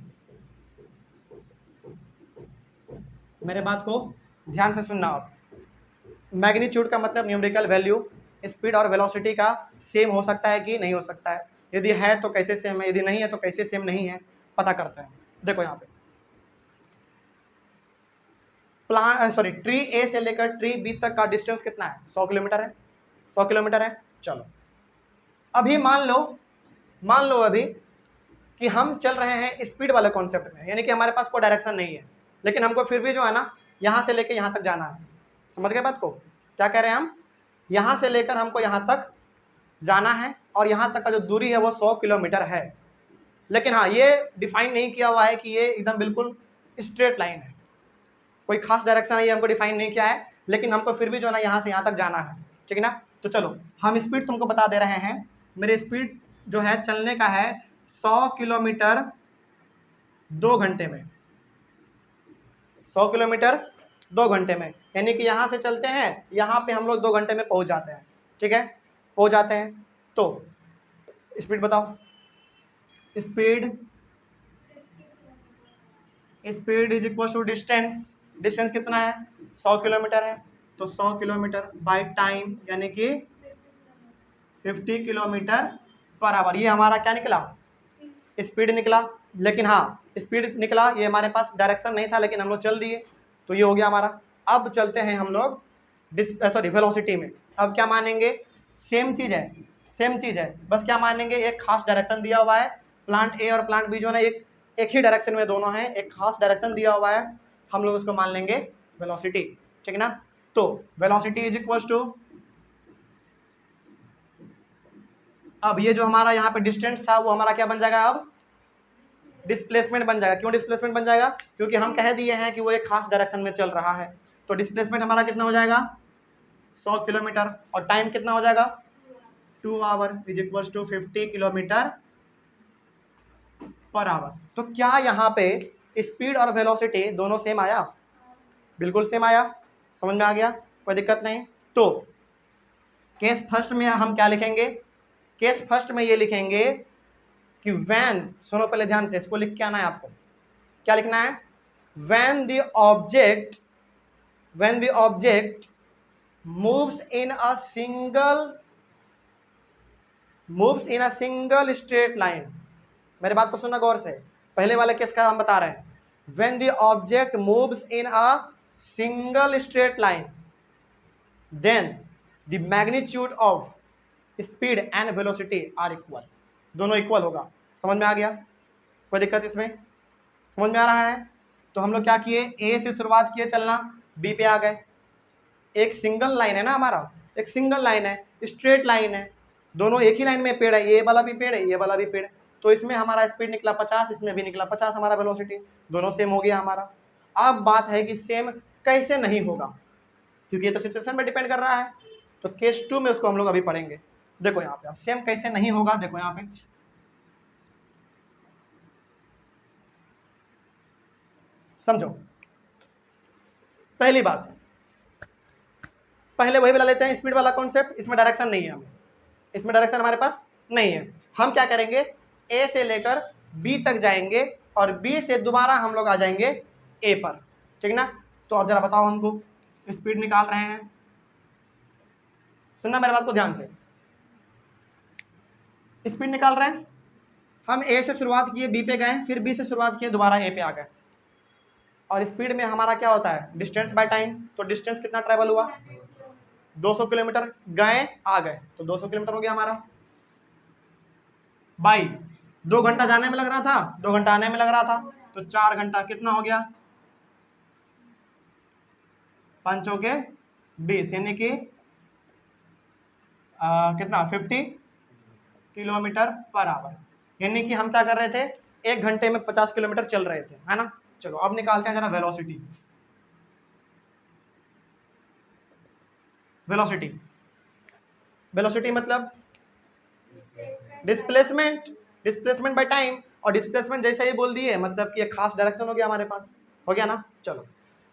मेरे बात को ध्यान से सुनना आप। मैग्नीट्यूड का मतलब न्यूमेरिकल वैल्यू, स्पीड और वेलोसिटी का सेम हो सकता है कि नहीं हो सकता है। यदि है तो कैसे सेम है, यदि नहीं है तो कैसे सेम नहीं है, पता करते हैं। देखो यहाँ पे ट्री ए से लेकर ट्री बी तक का डिस्टेंस कितना है, 100 किलोमीटर है। 100 किलोमीटर है। चलो अभी मान लो अभी कि हम चल रहे हैं स्पीड वाले कॉन्सेप्ट में, यानी कि हमारे पास कोई डायरेक्शन नहीं है, लेकिन हमको फिर भी जो है ना यहाँ से लेकर यहाँ तक जाना है। समझ गए बात को? क्या कह रहे हैं हम, यहाँ से लेकर हमको यहाँ तक जाना है और यहाँ तक का जो दूरी है वो 100 किलोमीटर है। लेकिन हाँ, ये डिफाइन नहीं किया हुआ है कि ये एकदम बिल्कुल स्ट्रेट लाइन है, कोई खास डायरेक्शन है, ये हमको डिफाइन नहीं किया है, लेकिन हमको फिर भी जो है ना यहाँ से यहाँ तक जाना है। ठीक है ना? तो चलो हम स्पीड तुमको बता दे रहे हैं। मेरे स्पीड जो है चलने का है 100 किलोमीटर 2 घंटे में। 100 किलोमीटर 2 घंटे में, यानी कि यहाँ से चलते हैं, यहाँ पे हम लोग 2 घंटे में पहुँच जाते हैं। ठीक है, पहुँच जाते हैं। तो स्पीड बताओ, speed is equal to distance. Distance कितना है, 100 किलोमीटर है। तो 100 किलोमीटर बाय टाइम यानी कि 50 किलोमीटर पर आवर। ये हमारा क्या निकला, स्पीड निकला। लेकिन हाँ, स्पीड निकला, ये हमारे पास डायरेक्शन नहीं था, लेकिन हम लोग चल दिए, तो ये हो गया हमारा। अब चलते हैं हम लोग वेलोसिटी में। अब क्या मानेंगे, सेम चीज़ है, बस क्या मानेंगे, एक खास डायरेक्शन दिया हुआ है। प्लांट ए और प्लांट बी जो है ना एक ही डायरेक्शन में दोनों हैं, एक खास डायरेक्शन दिया हुआ है, हम लोग उसको मान लेंगे वेलोसिटी। ठीक है ना? तो वेलोसिटी इज इक्वल टू, अब ये जो हमारा यहाँ पे डिस्टेंस था वो हमारा क्या बन जाएगा, अब डिस्प्लेसमेंट बन जाएगा। क्यों डिस्प्लेसमेंट बन जाएगा, क्योंकि हम कह दिए हैं कि वो एक खास डायरेक्शन में चल रहा है। तो डिस्प्लेसमेंट हमारा कितना हो जाएगा, 100 किलोमीटर, और टाइम कितना हो जाएगा, 2 hour is equal to 50 kilometre per hour. तो क्या यहाँ पे स्पीड और वेलोसिटी दोनों सेम आया, बिल्कुल सेम आया। समझ में आ गया, कोई दिक्कत नहीं। तो केस फर्स्ट में हम क्या लिखेंगे, केस फर्स्ट में ये लिखेंगे कि वैन, सुनो पहले ध्यान से, इसको लिख के आना है आपको। क्या लिखना है, when the object moves in a single straight line। मेरे बात को सुनना गौर से, पहले वाले केस का हम बता रहे हैं। when the object moves in a single straight line then the magnitude of speed and velocity are equal। दोनों इक्वल होगा। समझ में आ गया, कोई दिक्कत इसमें, समझ में आ रहा है? तो हम लोग क्या किए, ए से शुरुआत किए चलना, बी पे आ गए। एक सिंगल लाइन है ना हमारा, एक सिंगल लाइन है, स्ट्रेट लाइन है, दोनों एक ही लाइन में पेड़ है, ये वाला भी पेड़ है, ये वाला भी पेड़ है। तो इसमें हमारा स्पीड निकला 50, इसमें भी निकला 50 हमारा वेलोसिटी, दोनों सेम हो गया हमारा। अब बात है कि सेम कैसे नहीं होगा, क्योंकि ये तो सिचुएशन पर डिपेंड कर रहा है। तो केस 2 में उसको हम लोग अभी पढ़ेंगे। देखो यहाँ पे अब सेम कैसे नहीं होगा, देखो यहाँ पे समझो। पहली बात, पहले वही वाला लेते हैं, स्पीड वाला कॉन्सेप्ट। इसमें डायरेक्शन नहीं है, हमें इसमें डायरेक्शन हमारे पास नहीं है। हम क्या करेंगे, ए से लेकर बी तक जाएंगे और बी से दोबारा हम लोग आ जाएंगे ए पर। ठीक ना? तो अब जरा बताओ, हमको स्पीड निकाल रहे हैं, सुनना मेरे बात को ध्यान से। स्पीड निकाल रहे हैं हम, ए से शुरुआत किए बी पे गए, फिर बी से शुरुआत किए दोबारा ए पे आ गए। और स्पीड में हमारा क्या होता है, डिस्टेंस बाय टाइम। तो डिस्टेंस कितना ट्रैवल हुआ, 200 किलोमीटर गए आ गए, तो 200 किलोमीटर हो गया हमारा। बाई 2 घंटा जाने में लग रहा था, 2 घंटा आने में लग रहा था, तो 4 घंटा कितना हो गया, 5 के 20 यानी कि कितना 50 किलोमीटर पर आवर, यानी कि हम क्या कर रहे थे, 1 घंटे में 50 किलोमीटर चल रहे थे, है ना। चलो अब निकालते हैं जरा वेलोसिटी। वेलोसिटी वेलोसिटी मतलब डिस्प्लेसमेंट, डिस्प्लेसमेंट बाय टाइम, और डिस्प्लेसमेंट जैसे ही बोल दिए मतलब कि एक खास डायरेक्शन हो गया हमारे पास, हो गया ना। चलो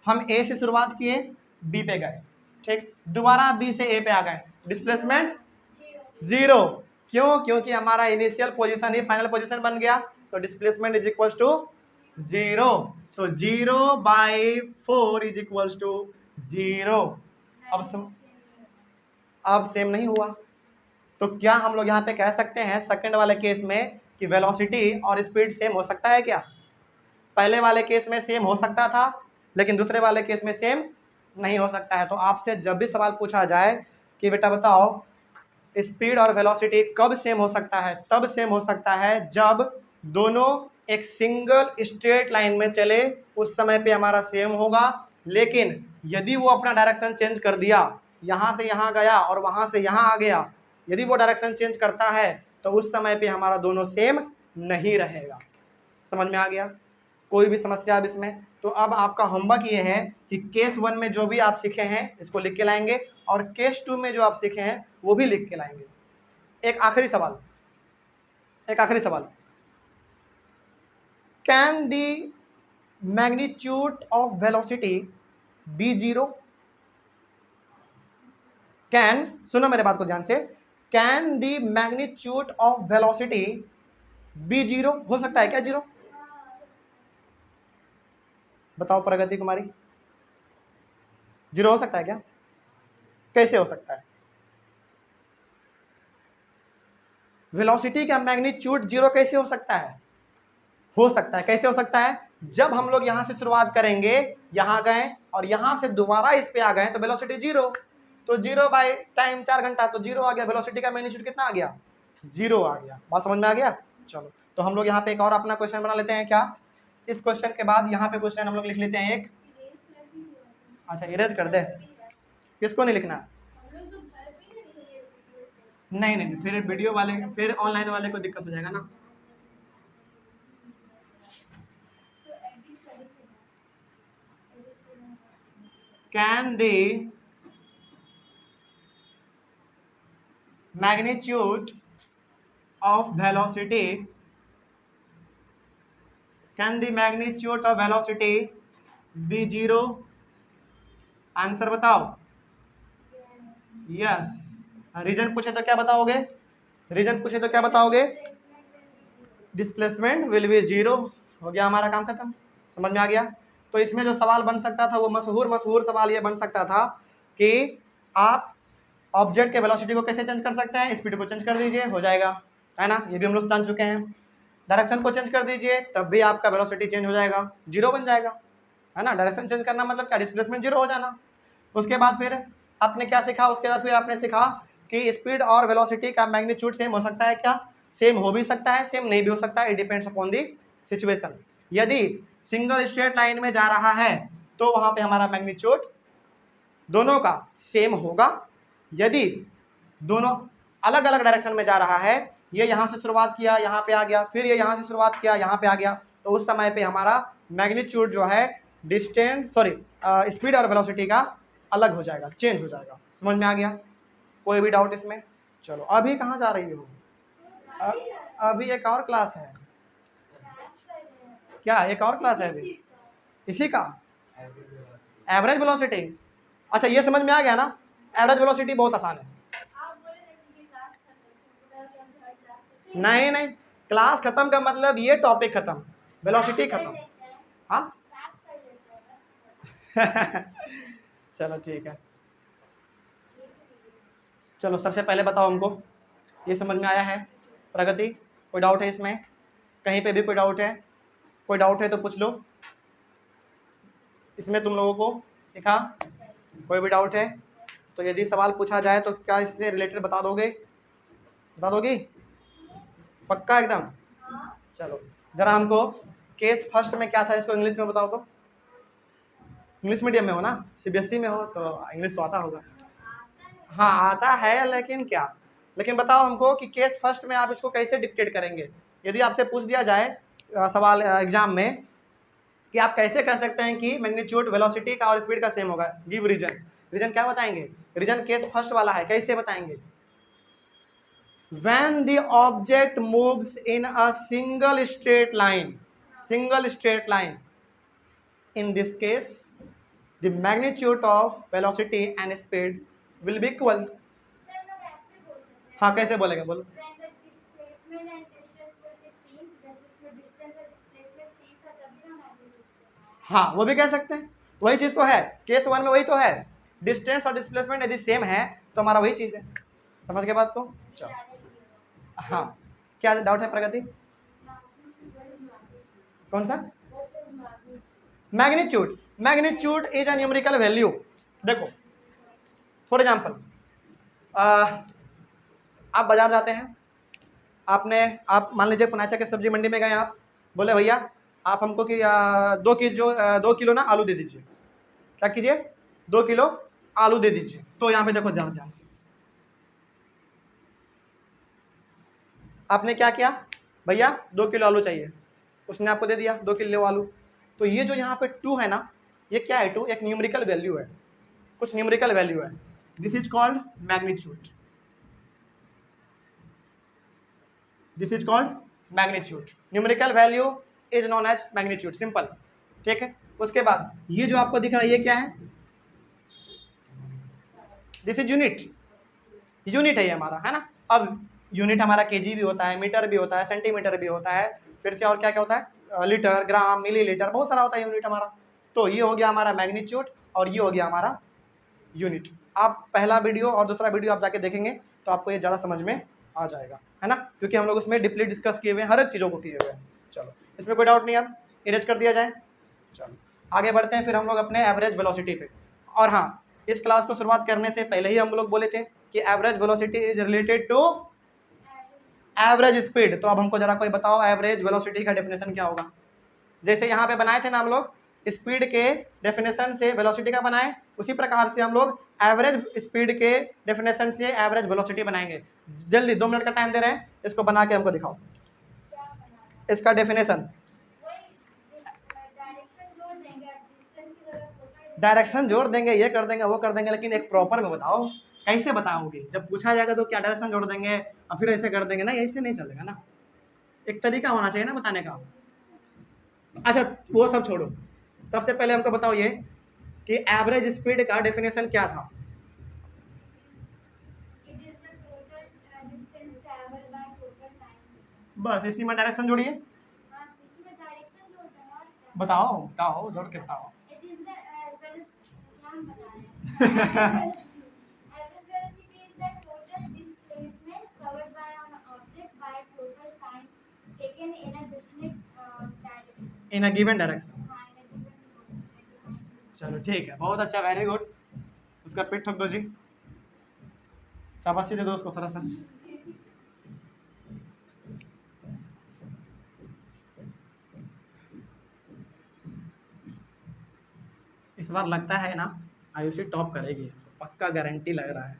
हम ए से शुरुआत किए, बी पे गए, ठीक, दोबारा बी से ए पे आ गए, डिस्प्लेसमेंट 0, क्यों, क्योंकि हमारा इनिशियल पोजीशन ही फाइनल पोजीशन बन गया, तो डिस्प्लेसमेंट इज इक्वल टू 0, तो 0/4 इज इक्वल टू 0। अब सेम नहीं हुआ, तो क्या हम लोग यहाँ पे कह सकते हैं सेकंड वाले केस में कि वेलोसिटी और स्पीड सेम हो सकता है क्या? पहले वाले केस में सेम हो सकता था, लेकिन दूसरे वाले केस में सेम नहीं हो सकता है। तो आपसे जब भी सवाल पूछा जाए कि बेटा बताओ स्पीड और वेलोसिटी कब सेम हो सकता है, तब सेम हो सकता है जब दोनों एक सिंगल स्ट्रेट लाइन में चले, उस समय पे हमारा सेम होगा। लेकिन यदि वो अपना डायरेक्शन चेंज कर दिया, यहाँ से यहाँ गया और वहाँ से यहाँ आ गया, यदि वो डायरेक्शन चेंज करता है तो उस समय पे हमारा दोनों सेम नहीं रहेगा। समझ में आ गया? कोई भी समस्या अब इसमें? तो अब आपका होमवर्क ये है कि केस 1 में जो भी आप सीखे हैं इसको लिख के लाएंगे, और केस 2 में जो आप सीखे हैं वो भी लिख के लाएंगे। एक आखिरी सवाल, can the magnitude of velocity be 0? Can, सुनो मेरे बात को ध्यान से, can the magnitude of velocity be 0? हो सकता है क्या 0? बताओ प्रगति कुमारी, 0 हो सकता है क्या? कैसे हो सकता है? वेलोसिटी का मैग्नीट्यूड 0 कैसे हो सकता है? हो सकता है, कैसे हो सकता है? जब हम लोग यहां से शुरुआत करेंगे, यहां गए और यहां से दोबारा इस पे आ गए तो वेलोसिटी 0, तो 0 बाय टाइम 4 घंटा, तो 0 आ गया। वेलोसिटी का मैग्नीट्यूड कितना आ गया? 0 आ गया। बात समझ में आ गया? चलो तो हम लोग यहाँ पे एक और अपना क्वेश्चन बना लेते हैं। क्या इस क्वेश्चन के बाद यहाँ पे क्वेश्चन हम लोग लिख लेते हैं एक, अच्छा इरेज कर दे, किसको नहीं लिखना? नहीं नहीं, फिर वीडियो वाले, फिर ऑनलाइन वाले को दिक्कत हो जाएगा ना। Can the magnitude of velocity, can the magnitude of velocity be 0? Answer बताओ। यस। रीजन पूछे तो क्या बताओगे? रीजन पूछे तो क्या बताओगे? Displacement will be 0। हो गया हमारा काम खत्म। समझ में आ गया? तो इसमें जो सवाल बन सकता था वो मशहूर सवाल ये बन सकता था कि आप ऑब्जेक्ट के वेलोसिटी को कैसे चेंज कर सकते हैं? स्पीड को चेंज कर दीजिए, हो जाएगा, है ना। ये भी हम लोग जान चुके हैं। डायरेक्शन को चेंज कर दीजिए, तब भी आपका वेलोसिटी चेंज हो जाएगा, 0 बन जाएगा, है ना। डायरेक्शन चेंज करना मतलब क्या? डिस्प्लेसमेंट 0 हो जाना। उसके बाद फिर आपने क्या सीखा? उसके बाद फिर आपने सीखा कि स्पीड और वेलोसिटी का मैग्नीट्यूड सेम हो सकता है क्या? सेम हो भी सकता है, सेम नहीं भी हो सकता है, it depends upon the situation. यदि सिंगल स्ट्रेट लाइन में जा रहा है तो वहां पे हमारा मैग्नीट्यूड दोनों का सेम होगा। यदि दोनों अलग अलग डायरेक्शन में जा रहा है, ये यहाँ से शुरुआत किया यहाँ पे आ गया, फिर ये यहाँ से शुरुआत किया यहाँ पे आ गया, तो उस समय पे हमारा मैग्नीट्यूड जो है स्पीड और वेलोसिटी का अलग हो जाएगा, चेंज हो जाएगा। समझ में आ गया? कोई भी डाउट इसमें? चलो अभी कहाँ जा रही हो? अभी एक और क्लास है। क्या एक और क्लास है अभी? इसी का एवरेज वेलोसिटी? अच्छा ये समझ में आ गया ना, एवरेज वेलोसिटी बहुत आसान है। नहीं नहीं, क्लास खत्म का मतलब ये टॉपिक खत्म, वेलोसिटी खत्म। हाँ चलो ठीक है। चलो सबसे पहले बताओ हमको, ये समझ में आया है? प्रगति कोई डाउट है इसमें? कहीं पे भी कोई डाउट है? कोई डाउट है तो पूछ लो। इसमें तुम लोगों को सिखा, कोई भी डाउट है तो यदि सवाल पूछा जाए तो क्या इससे रिलेटेड बता दोगे? बता दोगी? पक्का एकदम? चलो जरा हमको केस फर्स्ट में क्या था इसको इंग्लिश में बताओ तो। इंग्लिश मीडियम में हो ना, सीबीएसई में हो तो इंग्लिश तो आता होगा। हाँ आता है, लेकिन क्या, लेकिन बताओ हमको कि केस फर्स्ट में आप इसको कैसे डिक्टेट करेंगे। यदि आपसे पूछ दिया जाए सवाल एग्जाम में कि आप कैसे कह सकते हैं कि मैग्नीट्यूड वेलोसिटी का और स्पीड का सेम होगा, गिव रीजन, रीजन क्या बताएंगे, रीजन केस फर्स्ट वाला है, कैसे बताएंगे। when the object moves in a single straight line, in this case the magnitude of velocity and speed will be equal। हाँ कैसे बोलेंगे, बोलो। हाँ वो भी कह सकते हैं, वही चीज तो है, केस वन में वही तो है, डिस्टेंस और डिस्प्लेसमेंट यदि सेम है तो हमारा वही चीज है। समझ के बात को, चलो। हाँ क्या डाउट है प्रगति, कौन सा। Magnitude, magnitude is a numerical value. देखो फॉर एग्जांपल आप बाजार जाते हैं, आप मान लीजिए पुनाचा के सब्जी मंडी में गए, आप बोले भैया आप हमको कि 2 किलो ना आलू दे दीजिए। क्या कीजिए, 2 किलो आलू दे दीजिए। तो यहाँ पे देखो ध्यान से, आपने क्या किया, भैया 2 किलो आलू चाहिए, उसने आपको दे दिया 2 किलो आलू। तो ये जो यहाँ पे 2 है ना, ये क्या है, 2 एक न्यूमेरिकल वैल्यू है, कुछ न्यूमेरिकल वैल्यू है, this is called magnitude, this is called magnitude, numerical value is known as magnitude, simple, ठीक है। उसके बाद ये जो आपको दिख रहा है ये क्या है, दिस इज यूनिट, यूनिट है ये हमारा, है ना। अब यूनिट हमारा केजी भी होता है, मीटर भी होता है, सेंटीमीटर भी होता है, फिर से और क्या क्या होता है, लीटर, ग्राम, मिलीलीटर, बहुत सारा होता है यूनिट हमारा। तो ये हो गया हमारा मैग्नीट्यूड और ये हो गया हमारा यूनिट। आप पहला वीडियो और दूसरा वीडियो आप जाके देखेंगे तो आपको ये ज़्यादा समझ में आ जाएगा, है ना, क्योंकि हम लोग उसमें डीपली डिस्कस किए हुए हैं, हर एक चीज़ों को किए हुए हैं। चलो इसमें कोई डाउट नहीं, अब इरेज कर दिया जाए। चलो आगे बढ़ते हैं फिर हम लोग अपने एवरेज वेलोसिटी पे। और हाँ, इस क्लास को शुरुआत करने से पहले ही हम लोग बोले थे कि average velocity is related to average speed. तो अब हमको जरा कोई बताओ एवरेज वेलोसिटी का डेफिनेशन क्या होगा। जैसे यहाँ पे बनाए थे ना हम लोग स्पीड के डेफिनेशन से वेलोसिटी का बनाए, उसी प्रकार से हम लोग एवरेज स्पीड के डेफिनेशन से एवरेज वेलोसिटी बनाएंगे। जल्दी 2 मिनट का टाइम दे रहे हैं, इसको बना के हमको दिखाओ इसका डेफिनेशन। डायरेक्शन जोड़ देंगे, ये कर देंगे, वो कर देंगे, लेकिन एक प्रॉपर में बताओ, कैसे बताओगे। जब पूछा जाएगा तो क्या डायरेक्शन जोड़ देंगे और फिर ऐसे कर देंगे, ना ऐसे नहीं चलेगा ना, एक तरीका होना चाहिए ना बताने का। अच्छा वो सब छोड़ो, सबसे पहले हमको बताओ ये कि एवरेज स्पीड का डेफिनेशन क्या था। बस इसी में डायरेक्शन जोड़िए, बताओ बताओ जोड़ के बताओ। इन अ गिवन डायरेक्शन। चलो ठीक है, बहुत अच्छा, वेरी गुड। उसका पेट ठोक दो जी, शाबाशी दे दो उसको थोड़ा सा। इस बार लगता है ना आयुषी टॉप करेगी, पक्का गारंटी लग रहा है,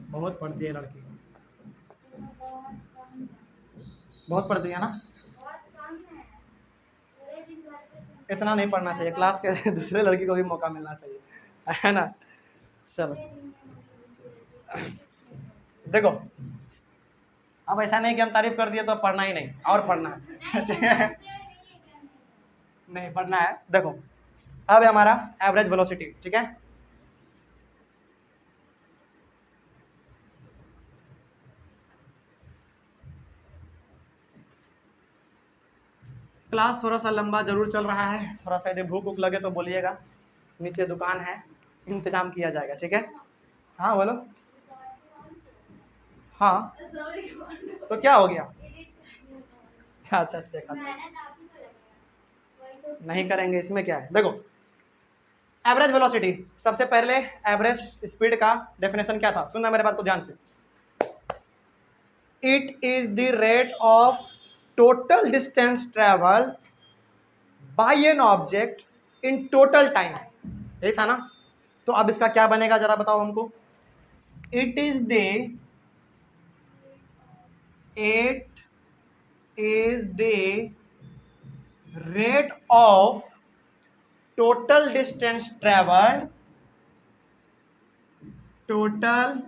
बहुत पढ़ती है लड़की, बहुत पढ़ती है ना। इतना नहीं पढ़ना चाहिए, क्लास के दूसरे लड़की को भी मौका मिलना चाहिए, है ना। चलो देखो, अब ऐसा नहीं कि हम तारीफ कर दिए तो पढ़ना ही नहीं, और पढ़ना है, ठीक है, नहीं पढ़ना है। देखो अब है हमारा एवरेज वेलोसिटी, ठीक है। क्लास थोड़ा सा लंबा जरूर चल रहा है, थोड़ा सा यदि भूख उख लगे तो बोलिएगा, नीचे दुकान है, इंतजाम किया जाएगा, ठीक है। हाँ बोलो। हाँ तो क्या हो गया, अच्छा देखा नहीं करेंगे, इसमें क्या है। देखो एवरेज वेलोसिटी, सबसे पहले एवरेज स्पीड का डेफिनेशन क्या था, सुनना मेरे बात को ध्यान से। It is the rate of total distance travel by an object in total time, यही था ना। तो अब इसका क्या बनेगा जरा बताओ हमको। It is the rate of total distance travelled, total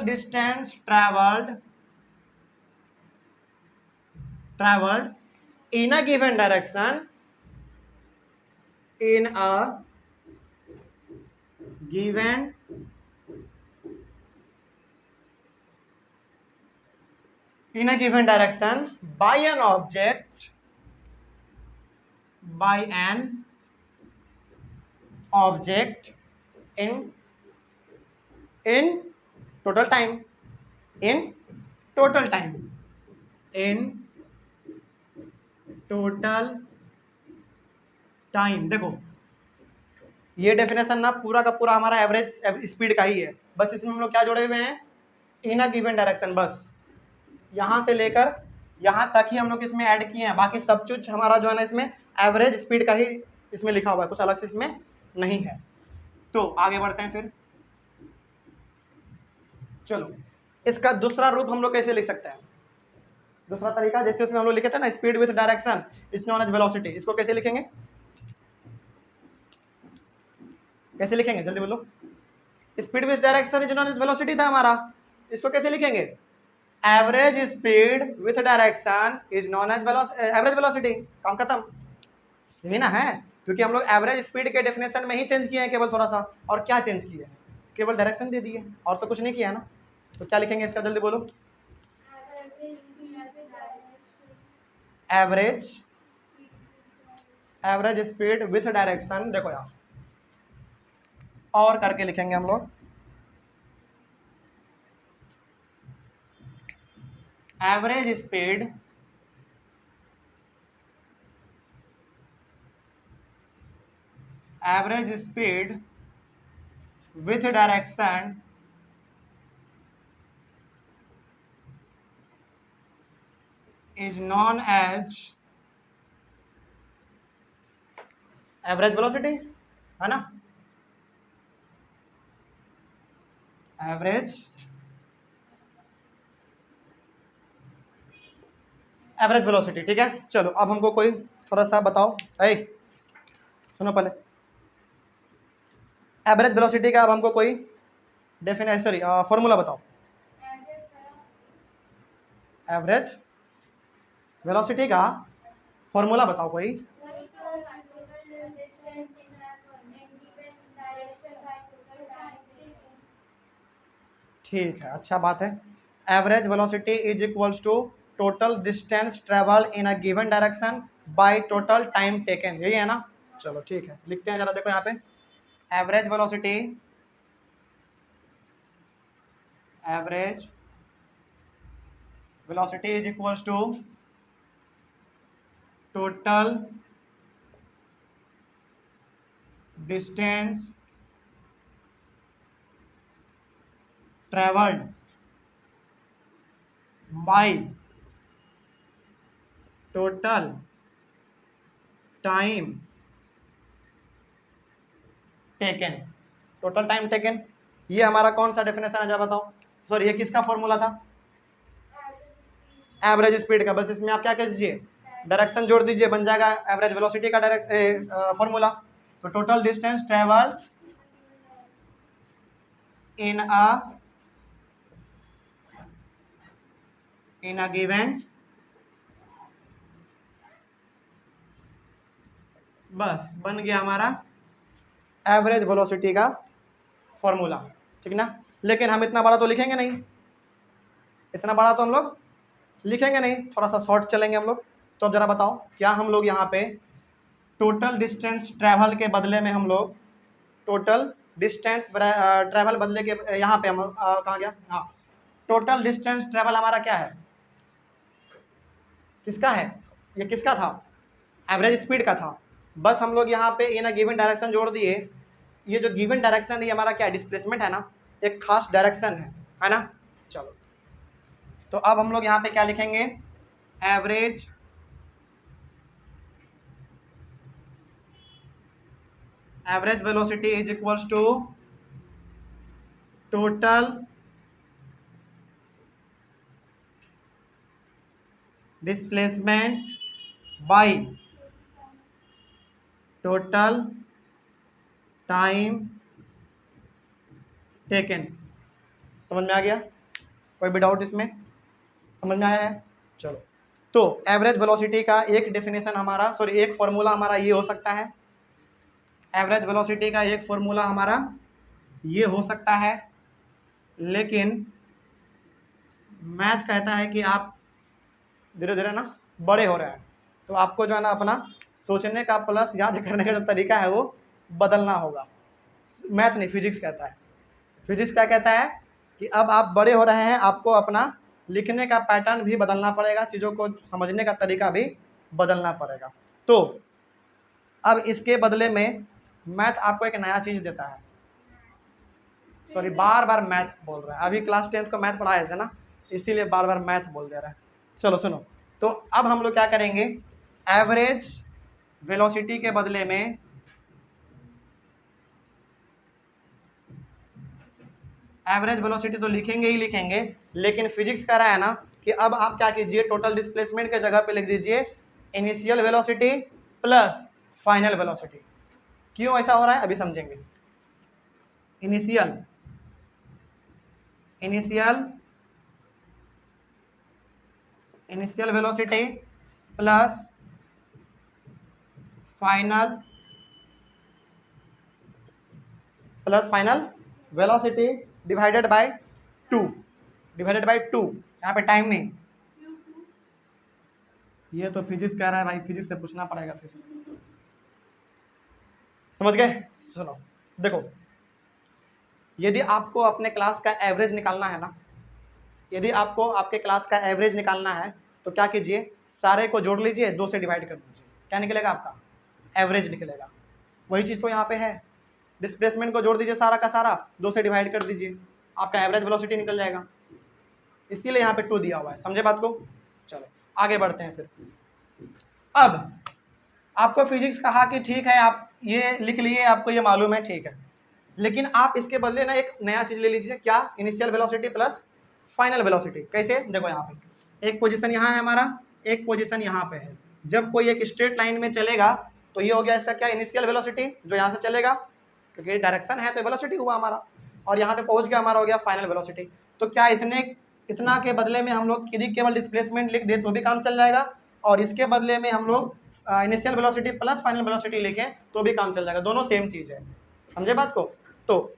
distance traveled in a given direction, in a given direction by an object, in total time, in total time. देखो ये डेफिनेशन ना पूरा का पूरा हमारा एवरेज स्पीड का ही है, बस इसमें हम लोग क्या जोड़े हुए हैं, इन अ गिवन डायरेक्शन। बस यहाँ से लेकर यहाँ तक ही हम लोग इसमें ऐड किए हैं, बाकी सब कुछ हमारा जो है ना इसमें एवरेज स्पीड का ही इसमें लिखा हुआ है, कुछ अलग से इसमें नहीं है। तो आगे बढ़ते हैं फिर। चलो इसका दूसरा रूप हम लोग कैसे लिख सकते हैं, दूसरा तरीका, जैसे उसमें हम लोग लिखे थे ना speed with direction is known as velocity, इसको कैसे लिखेंगे, कैसे लिखेंगे जल्दी बोलो। Speed with direction is known as velocity था हमारा, इसको कैसे लिखेंगे, average speed with direction is known as average velocity. काम खत्म, यही ना है, क्योंकि हम लोग एवरेज स्पीड के डेफिनेशन में ही चेंज किए हैं केवल थोड़ा सा, और क्या चेंज किए हैं, केवल डायरेक्शन दे दिए और तो कुछ नहीं किया ना। तो क्या लिखेंगे इसका जल्दी बोलो, एवरेज स्पीड विथ डायरेक्शन। देखो यार और करके लिखेंगे हम लोग, average speed with direction is known as average velocity, है ना, एवरेज वेलोसिटी। ठीक है, चलो अब हमको कोई थोड़ा सा बताओ, सुनो पहले, एवरेज वेलोसिटी का अब हमको कोई डेफिनेशन, सॉरी फॉर्मूला बताओ, एवरेज वेलोसिटी का फॉर्मूला बताओ कोई। ठीक है, अच्छा बात है। Average velocity is equals to total distance travel in a given direction by total time taken, यही है ना। चलो ठीक है, लिखते हैं जरा, देखो यहाँ पे average velocity is equals to total distance travelled by total time taken. Total time taken ये हमारा कौन सा डेफिनेशन है जरा बताओ, सॉरी ये किसका फॉर्मूला था, एवरेज स्पीड का। बस इसमें आप क्या कह दीजिए, डायरेक्शन जोड़ दीजिए, बन जाएगा एवरेज वेलोसिटी का डायरेक्ट फॉर्मूला। तो total distance travel in a given, बस बन गया हमारा एवरेज वेलोसिटी का फॉर्मूला, ठीक ना। लेकिन हम इतना बड़ा तो लिखेंगे नहीं, इतना बड़ा तो हम लोग लिखेंगे नहीं, थोड़ा सा शॉर्ट चलेंगे हम लोग। तो अब जरा बताओ, क्या हम लोग यहाँ पे टोटल डिस्टेंस ट्रैवल के बदले में हम लोग टोटल डिस्टेंस ट्रैवल बदले के यहाँ पे हम कहाँ गया, हाँ टोटल डिस्टेंस ट्रैवल हमारा क्या है, किसका है, ये किसका था, एवरेज स्पीड का था। बस हम लोग यहाँ पे इन अ गिवन डायरेक्शन जोड़ दिए, ये जो गिवन डायरेक्शन है हमारा क्या डिस्प्लेसमेंट है ना, एक खास डायरेक्शन है ना। चलो तो अब हम लोग यहाँ पे क्या लिखेंगे, average average velocity is equals to total displacement by total time taken. समझ में आ गया? कोई भी डाउट इसमें? समझ में आया है? चलो, तो एवरेज वेलोसिटी का एक डेफिनेशन हमारा, सॉरी एक फॉर्मूला हमारा ये हो सकता है। एवरेज वेलोसिटी का एक फॉर्मूला हमारा ये हो सकता है, लेकिन मैथ कहता है कि आप धीरे धीरे ना बड़े हो रहे हैं, तो आपको जो है ना अपना सोचने का प्लस याद करने का जो तरीका है वो बदलना होगा। मैथ नहीं, फिजिक्स कहता है। फिजिक्स क्या कहता है कि अब आप बड़े हो रहे हैं, आपको अपना लिखने का पैटर्न भी बदलना पड़ेगा, चीज़ों को समझने का तरीका भी बदलना पड़ेगा। तो अब इसके बदले में मैथ आपको एक नया चीज़ देता है। सॉरी, बार बार मैथ बोल रहा है, अभी क्लास 10th को मैथ पढ़ाए थे ना, इसीलिए बार बार मैथ बोल दे रहा है। चलो सुनो, तो अब हम लोग क्या करेंगे, एवरेज वेलोसिटी के बदले में एवरेज वेलोसिटी तो लिखेंगे ही लिखेंगे, लेकिन फिजिक्स कह रहा है ना कि अब आप क्या कीजिए, टोटल डिस्प्लेसमेंट के जगह पे लिख दीजिए initial velocity plus final velocity. क्यों ऐसा हो रहा है अभी समझेंगे। Initial velocity plus final velocity divided by 2, यहाँ पे टाइम नहीं, ये तो फिजिक्स कह रहा है भाई, फिजिक्स से पूछना पड़ेगा फिर। समझ गए? सुनो, देखो, यदि आपको अपने क्लास का एवरेज निकालना है ना, यदि आपको आपके क्लास का एवरेज निकालना है तो क्या कीजिए, सारे को जोड़ लीजिए, 2 से डिवाइड कर दीजिए, क्या निकलेगा आपका? एवरेज निकलेगा। वही चीज़ तो यहाँ पे है, डिस्प्लेसमेंट को जोड़ दीजिए सारा का सारा, 2 से डिवाइड कर दीजिए, आपका एवरेज वेलोसिटी निकल जाएगा। इसीलिए यहाँ पे 2 दिया हुआ है। समझे बात को? चलो आगे बढ़ते हैं फिर। अब आपको फिजिक्स कहा कि ठीक है आप ये लिख लिए, आपको ये मालूम है, ठीक है, लेकिन आप इसके बदले ना एक नया चीज़ ले लीजिए। क्या? Initial velocity plus final velocity. कैसे? देखो यहाँ पे एक पोजीशन यहाँ है हमारा, एक पोजीशन यहाँ पे है। जब कोई एक स्ट्रेट लाइन में चलेगा तो ये हो गया इसका क्या, इनिशियल वेलोसिटी, जो यहाँ से चलेगा, क्योंकि डायरेक्शन है तो वेलोसिटी हुआ हमारा, और यहाँ पे पहुँच गया हमारा हो गया फाइनल वेलोसिटी। तो क्या इतना के बदले में हम लोग यदि केवल डिस्प्लेसमेंट लिख दे तो भी काम चल जाएगा, और इसके बदले में हम लोग initial velocity plus final velocity लिखें तो भी काम चल जाएगा, दोनों सेम चीज़ है। समझे बात को? तो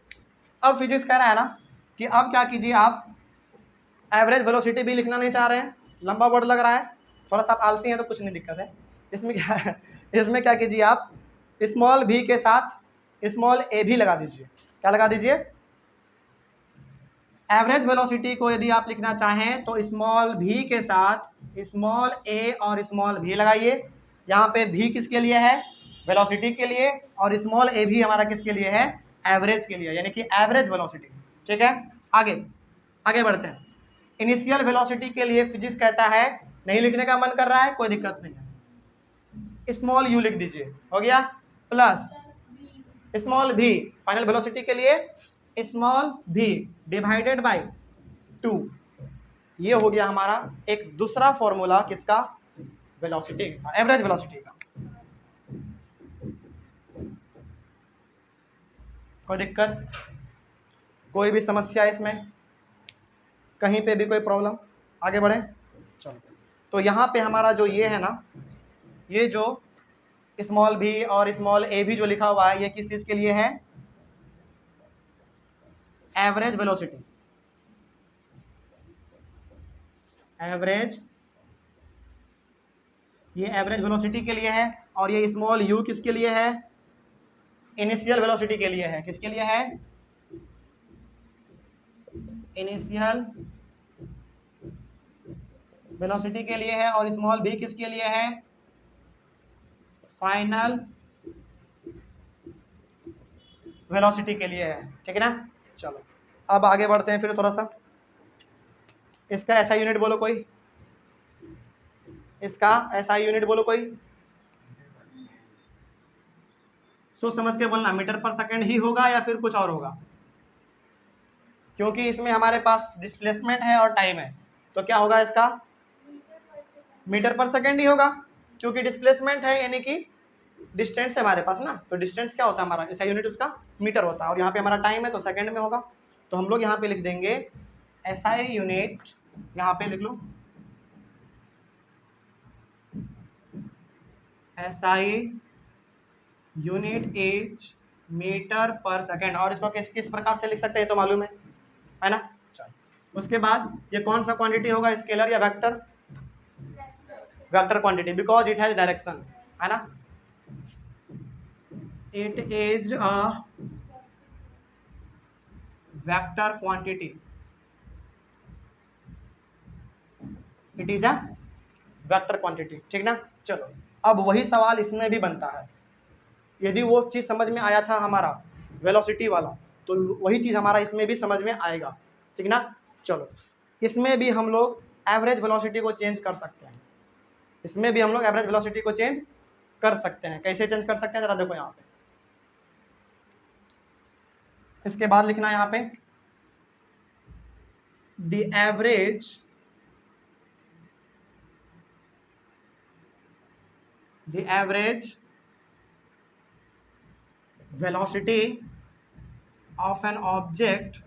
अब फिजिक्स कह रहा है ना कि अब क्या कीजिए, आप एवरेज वेलोसिटी भी लिखना नहीं चाह रहे हैं, लंबा वर्ड लग रहा है, थोड़ा सा आप आलसी हैं तो कुछ नहीं दिक्कत है। इसमें क्या है, इसमें क्या कीजिए, आप स्मॉल भी के साथ स्मॉल ए भी लगा दीजिए। क्या लगा दीजिए? एवरेज वेलोसिटी को यदि आप लिखना चाहें तो स्मॉल भी के साथ स्मॉल ए और स्मॉल भी लगाइए। यहाँ पे भी किसके लिए है? वेलोसिटी के लिए, और स्मॉल ए भी हमारा किसके लिए है? एवरेज के लिए, यानी कि एवरेज वेलोसिटी। ठीक है, आगे बढ़ते हैं। इनिशियल वेलोसिटी के लिए फिजिक्स कहता है, नहीं लिखने का मन कर रहा है, कोई दिक्कत नहीं है, स्मॉल यू लिख दीजिए, हो गया, प्लस स्मॉल भी फाइनल वेलोसिटी के लिए स्मॉल भी डिवाइडेड बाय 2। ये हो गया हमारा एक दूसरा फॉर्मूला किसका? वेलोसिटी का, एवरेज वेलोसिटी का। कोई दिक्कत, कोई भी समस्या इसमें, कहीं पे भी कोई प्रॉब्लम? आगे बढ़े। चलो, तो यहाँ पे हमारा जो ये है ना, ये जो स्मॉल भी और स्मॉल ए भी जो लिखा हुआ है, ये किस चीज के लिए है? Average velocity. ये एवरेज वेलोसिटी के लिए है, और ये स्मॉल यू किसके लिए है? इनिशियल वेलोसिटी के लिए है। किसके लिए है? इनिशियल वेलोसिटी के लिए है, और स्मॉल भी किसके लिए है? फाइनल वेलोसिटी के लिए है। ठीक है ना? चलो अब आगे बढ़ते हैं फिर थोड़ा सा। इसका ऐसा यूनिट बोलो कोई, इसका ऐसा यूनिट बोलो कोई। सोच समझ के बोलना, मीटर पर सेकंड ही होगा या फिर कुछ और होगा, क्योंकि इसमें हमारे पास डिस्प्लेसमेंट है और टाइम है, तो क्या होगा इसका, मीटर पर सेकंड ही होगा, क्योंकि डिस्प्लेसमेंट है यानी कि डिस्टेंस है हमारे पास ना, तो डिस्टेंस क्या होता है हमारा, इसका यूनिट उसका मीटर होता है, और यहाँ पे हमारा टाइम है तो सेकंड में होगा, तो हम लोग यहाँ पे लिख देंगे SI यूनिट, यहाँ पे लिख लो SI यूनिट इज मीटर पर सेकंड, और इसको किस किस प्रकार से लिख सकते हैं तो मालूम है ना। चलो उसके बाद ये कौन सा क्वांटिटी होगा, स्केलर या vector, vector quantity, because it has direction, है ना, it is a vector quantity, it is a vector quantity, ठीक ना। चलो अब वही सवाल इसमें भी बनता है, यदि वो चीज़ समझ में आया था हमारा वेलोसिटी वाला, तो वही चीज़ हमारा इसमें भी समझ में आएगा, ठीक ना। चलो इसमें भी हम लोग एवरेज वेलोसिटी को चेंज कर सकते हैं, इसमें भी हम लोग एवरेज वेलोसिटी को चेंज कर सकते हैं, कैसे चेंज कर सकते हैं जरा देखो यहाँ पे, इसके बाद लिखना है यहाँ पे the average velocity of an object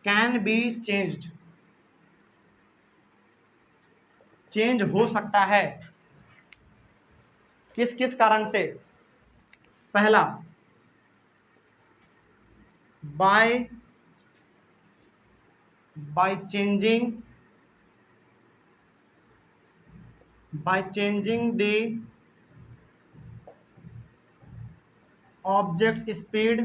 can be changed, change हो सकता है किस किस कारण से, पहला bye changing the object speed,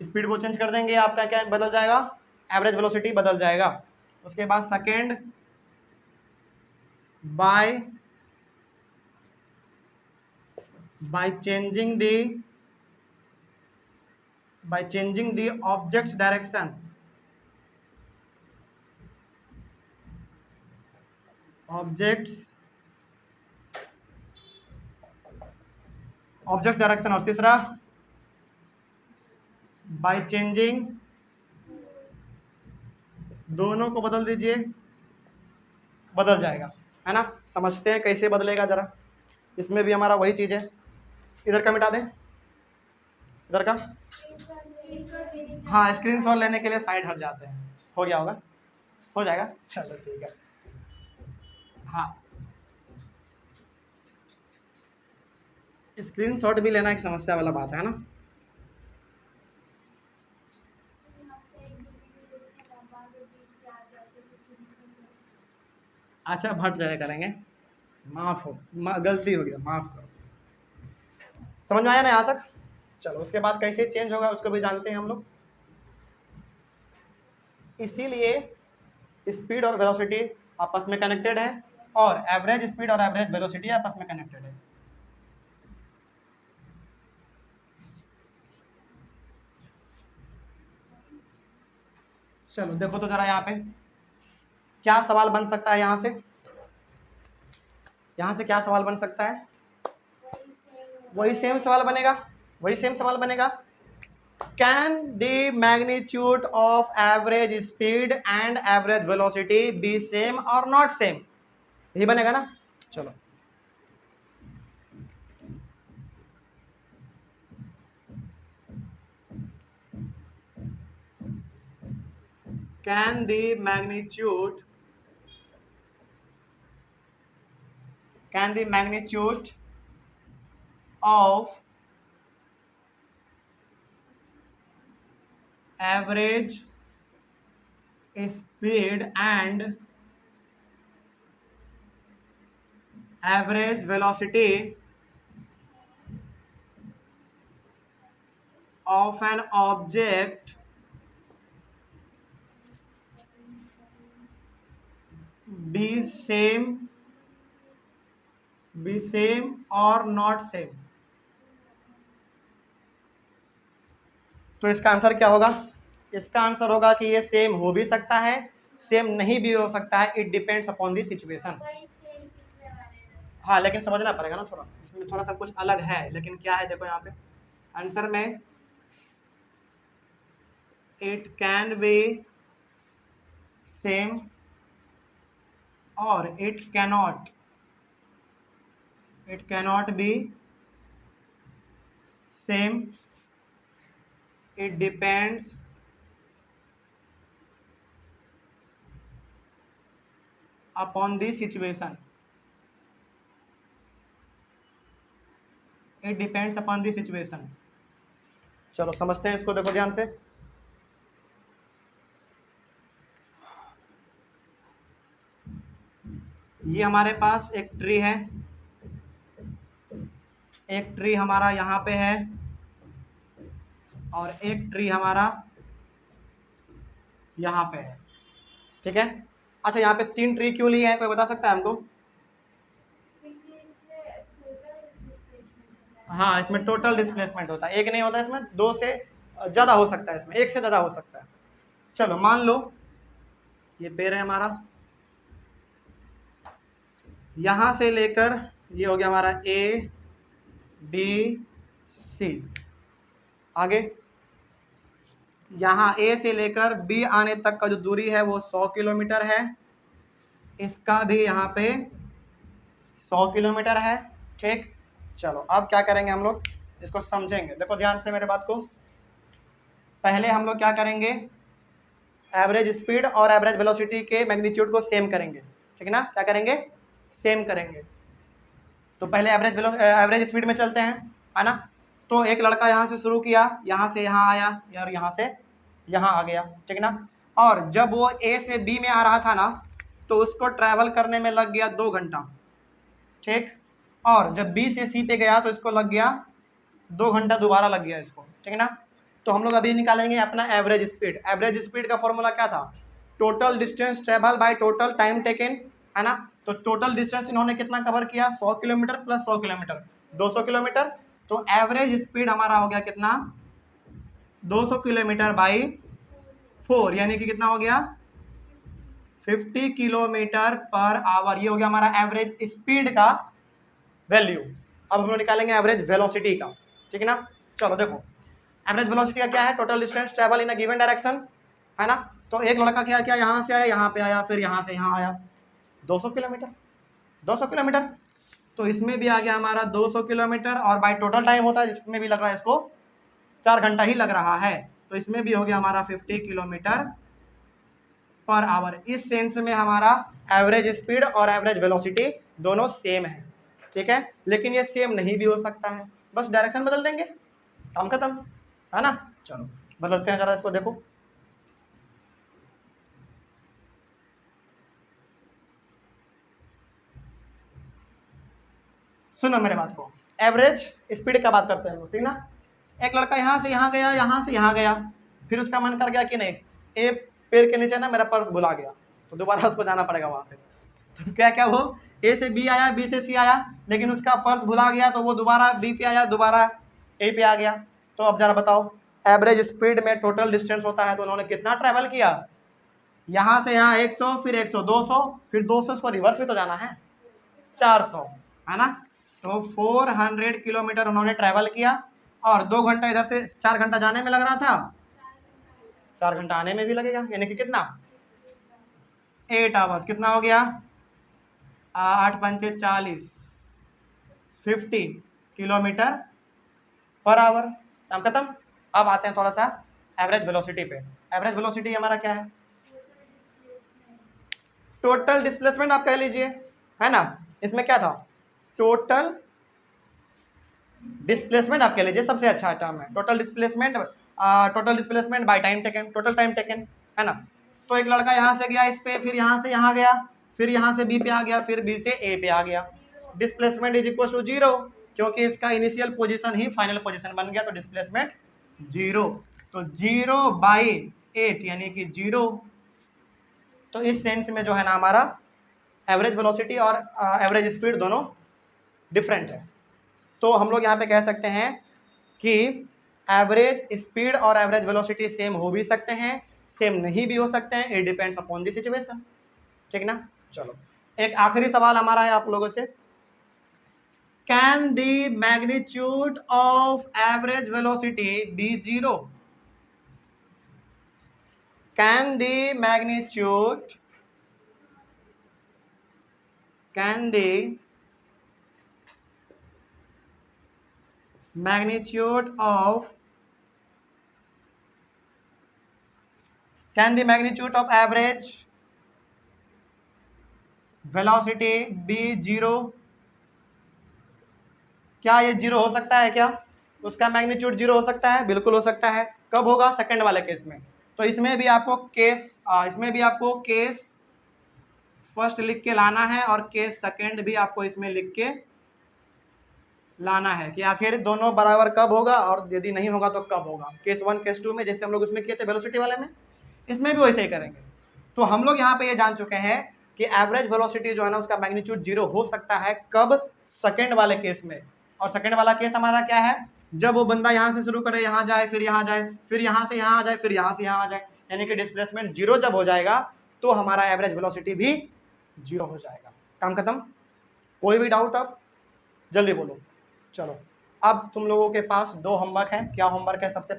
speed को चेंज कर देंगे, आपका क्या बदल जाएगा, एवरेज वेलोसिटी बदल जाएगा। उसके बाद second by changing the objects direction, object direction, और तीसरा बाय चेंजिंग, दोनों को बदल दीजिए, बदल जाएगा, है ना। समझते हैं कैसे बदलेगा जरा, इसमें भी हमारा वही चीज़ है, इधर का मिटा दें, इधर का, हाँ स्क्रीनशॉट लेने के लिए साइड हट जाते हैं, हो गया होगा, हो जाएगा, चलो ठीक है। हाँ स्क्रीनशॉट भी लेना एक समस्या वाला बात है ना। अच्छा भट जाया करेंगे, माफ हो, गलती हो गया, माफ करो, समझ में आया ना यहाँ तक। चलो उसके बाद कैसे चेंज होगा उसको भी जानते हैं हम लोग, इसीलिए स्पीड और वेलोसिटी आपस में कनेक्टेड है, और एवरेज स्पीड और एवरेज वेलोसिटी आपस में कनेक्टेड है। चलो देखो तो जरा यहाँ पे क्या सवाल बन सकता है, यहाँ से क्या सवाल बन सकता है, वही सेम सवाल बनेगा, can the magnitude of average speed and average velocity B same और नॉट सेम, यही बनेगा ना। चलो can the magnitude of average speed and average velocity of an object be same or not same, तो इसका answer क्या होगा, इसका आंसर होगा कि ये सेम हो भी सकता है, सेम नहीं भी हो सकता है, it depends upon the situation. हाँ लेकिन समझना पड़ेगा ना थोड़ा, इसमें थोड़ा सा कुछ अलग है, लेकिन क्या है देखो यहाँ पे आंसर में, इट कैन बी सेम और it cannot be same, it depends upon the situation, it depends upon the situation. चलो समझते हैं इसको, देखो ध्यान से। ये हमारे पास एक ट्री है, एक ट्री हमारा यहाँ पे है और एक ट्री हमारा यहाँ पे है, ठीक है। अच्छा यहाँ पे 3 ट्री क्यों लिए हैं, कोई बता सकता है हमको? हाँ इसमें टोटल डिस्प्लेसमेंट होता है, एक नहीं होता इसमें, 2 से ज़्यादा हो सकता है, इसमें 1 से ज़्यादा हो सकता है। चलो मान लो ये पेड़ है हमारा, यहाँ से लेकर ये हो गया हमारा A B C, आगे यहाँ A से लेकर B आने तक का जो दूरी है वो 100 किलोमीटर है, इसका भी यहाँ पे 100 किलोमीटर है, ठीक। चलो अब क्या करेंगे हम लोग, इसको समझेंगे, देखो ध्यान से मेरे बात को। पहले हम लोग क्या करेंगे, एवरेज स्पीड और एवरेज वेलोसिटी के मैग्नीट्यूड को सेम करेंगे, ठीक है ना। क्या करेंगे, सेम करेंगे। तो पहले एवरेज स्पीड में चलते हैं, है ना। तो एक लड़का यहाँ से शुरू किया, यहाँ से यहाँ आया और यहाँ से यहाँ आ गया, ठीक है ना। और जब वो A से B में आ रहा था ना, तो उसको ट्रैवल करने में लग गया 2 घंटा, ठीक। और जब B से C पे गया तो इसको लग गया 2 घंटा दोबारा लग गया इसको, ठीक है ना। तो हम लोग अभी निकालेंगे अपना एवरेज स्पीड। एवरेज स्पीड का फॉर्मूला क्या था, total distance travel by total time taken, है ना। तो टोटल डिस्टेंस इन्होंने कितना कवर किया, 100 किलोमीटर प्लस 100 किलोमीटर 200 किलोमीटर। तो एवरेज स्पीड हमारा हो गया कितना, 200 किलोमीटर बाई 4, यानी कि कितना हो गया 50 किलोमीटर पर आवर। ये हो गया हमारा एवरेज स्पीड का वैल्यू। अब हम लोग निकालेंगे एवरेज वेलोसिटी का, ठीक है ना। चलो देखो एवरेज वेलोसिटी का क्या है, total distance travel in a given direction, है ना। तो एक लड़का क्या किया, यहाँ से आया, यहाँ पे आया, फिर यहाँ से यहाँ आया, 200 किलोमीटर 200 किलोमीटर। तो इसमें भी आ गया हमारा 200 किलोमीटर, और बाय टोटल टाइम होता है जिसमें भी लग रहा है इसको 4 घंटा ही लग रहा है, तो इसमें भी हो गया हमारा 50 किलोमीटर पर आवर। इस सेंस में हमारा एवरेज स्पीड और एवरेज वेलोसिटी दोनों सेम है, ठीक है। लेकिन ये सेम नहीं भी हो सकता है, बस डायरेक्शन बदल देंगे, काम खत्म, है ना। चलो बदलते हैं जरा इसको, देखो सुनो मेरे बात को। एवरेज स्पीड का बात करते हैं हम लोग, ठीक ना। एक लड़का यहाँ से यहाँ गया, यहाँ से यहाँ गया, फिर उसका मन कर गया कि नहीं, ए पेड़ के नीचे ना मेरा पर्स भुला गया, तो दोबारा उसको जाना पड़ेगा वहाँ पे। तो क्या क्या वो A से B आया, B से C आया, लेकिन उसका पर्स भुला गया, तो वो दोबारा B पे आया, दोबारा A पे आ गया। तो अब जरा बताओ, एवरेज स्पीड में टोटल डिस्टेंस होता है, तो उन्होंने कितना ट्रैवल किया, यहाँ से यहाँ 100, फिर 100 200, फिर 200 को रिवर्स में तो जाना है 400, है ना। तो 400 किलोमीटर उन्होंने ट्रैवल किया, और 2 घंटा इधर से 4 घंटा जाने में लग रहा था, 4 घंटा आने में भी लगेगा, यानी कि कितना 8 आवर्स। कितना हो गया 8 पंचे 40, 50 किलोमीटर पर आवर, काम खत्म। अब आते हैं थोड़ा सा एवरेज वेलोसिटी पे। एवरेज वेलोसिटी हमारा क्या है, टोटल डिस्प्लेसमेंट आप कह लीजिए, है ना। इसमें क्या था, टोटल डिस्प्लेसमेंट आप कह लीजिए, सबसे अच्छा टर्म है total displacement. Total displacement by time taken, total time taken, है ना। तो एक लड़का यहाँ से गया इस पे, फिर यहाँ से यहाँ गया, फिर यहाँ से B पे आ गया, फिर B से A पे आ गया। डिस्प्लेसमेंट इज इक्वल टू 0, क्योंकि इसका इनिशियल पोजीशन ही फाइनल पोजीशन बन गया, तो डिस्प्लेसमेंट 0। तो 0/8 यानी कि 0। तो इस सेंस में जो है ना हमारा एवरेज वेलोसिटी और एवरेज स्पीड दोनों डिफरेंट है। तो हम लोग यहाँ पे कह सकते हैं कि एवरेज स्पीड और एवरेज वेलोसिटी सेम हो भी सकते हैं, सेम नहीं भी हो सकते हैं, it depends upon the situation, ठीक ना। चलो एक आखिरी सवाल हमारा है आप लोगों से, can the magnitude of average velocity be 0? Can the magnitude of average velocity be 0? क्या ये 0 हो सकता है क्या? उसका मैग्नीट्यूड 0 हो सकता है, बिल्कुल हो सकता है। कब होगा? सेकंड वाले केस में। तो इसमें भी आपको केस फर्स्ट लिख के लाना है और केस सेकंड भी आपको इसमें लिख के लाना है कि आखिर दोनों बराबर कब होगा और यदि नहीं होगा तो कब होगा। केस 1 केस 2 में जैसे हम लोग उसमें किए थे वेलोसिटी वाले में, इसमें भी वैसे ही करेंगे। तो हम लोग यहाँ पे ये जान चुके हैं कि एवरेज वेलोसिटी जो है ना उसका मैग्नीट्यूड 0 हो सकता है कब? सेकंड वाले केस में। और सेकंड वाला केस हमारा क्या है? जब वो बंदा यहाँ से शुरू करे, यहाँ जाए, फिर यहाँ जाए, फिर यहाँ से यहाँ आ जाए, फिर यहाँ से यहाँ आ जाए, यानी कि डिस्प्लेसमेंट 0 जब हो जाएगा तो हमारा एवरेज वेलोसिटी भी 0 हो जाएगा। काम खत्म। कोई भी डाउट? अब जल्दी बोलो। चलो, अब तुम लोगों के पास 2 होमवर्क हैं। क्या होमवर्क है? सबसे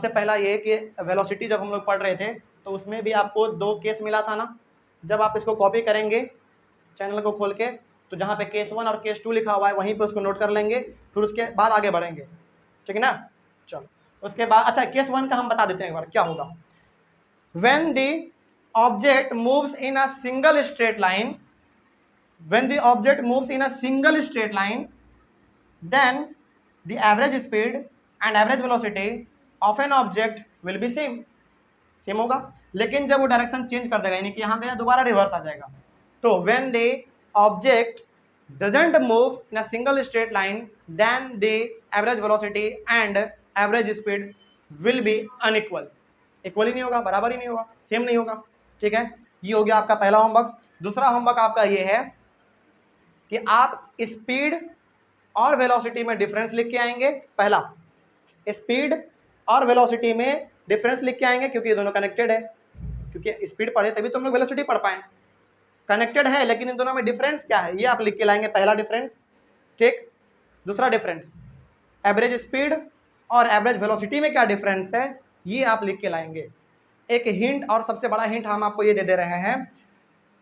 पहला ये कि वेलोसिटी जब हम लोग पढ़ रहे थे तो उसमें भी आपको 2 केस मिला था ना। जब आप इसको कॉपी करेंगे चैनल को खोल के, तो जहाँ पे केस 1 और केस 2 लिखा हुआ है वहीं पे उसको नोट कर लेंगे, फिर उसके बाद आगे बढ़ेंगे। ठीक है ना? चलो, उसके बाद अच्छा केस 1 का हम बता देते हैं एक बार क्या होगा। When the object moves in a single straight line, then the average speed and average velocity of an object will be same होगा। लेकिन जब वो डायरेक्शन चेंज कर देगा, यानी कि यहाँ गया दोबारा रिवर्स आ जाएगा, तो when the object doesn't move in a single straight line then the average velocity and average speed will be unequal। Equal ही नहीं होगा, बराबर ही नहीं होगा, सेम नहीं होगा। ठीक है, ये हो गया आपका पहला होमवर्क। दूसरा होमवर्क आपका ये है कि आप स्पीड और वेलोसिटी में डिफरेंस लिख के आएंगे। पहला, स्पीड और वेलोसिटी में डिफरेंस लिख के आएंगे क्योंकि ये दोनों कनेक्टेड है। क्योंकि स्पीड पढ़े तभी तो हम लोग वेलोसिटी पढ़ पाए। कनेक्टेड है लेकिन इन दोनों में डिफरेंस क्या है ये आप लिख के लाएंगे। पहला डिफरेंस। ठीक। दूसरा डिफरेंस, एवरेज स्पीड और एवरेज वेलोसिटी में क्या डिफरेंस है ये आप लिख के लाएंगे। एक हिंट, और सबसे बड़ा हिंट हम आपको ये दे रहे हैं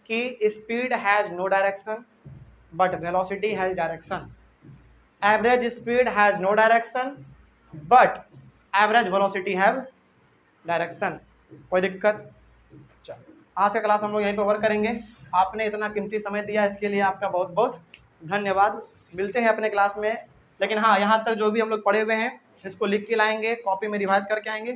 कि speed has no direction but velocity has direction. Average speed has no direction but average velocity have direction. कोई दिक्कत? चलो, आज का क्लास हम लोग यहीं पर वर्क करेंगे। आपने इतना कीमती समय दिया इसके लिए आपका बहुत बहुत धन्यवाद। मिलते हैं अपने क्लास में। लेकिन हाँ, यहाँ तक जो भी हम लोग पढ़े हुए हैं इसको लिख के लाएंगे, कॉपी में रिवाइज करके आएंगे।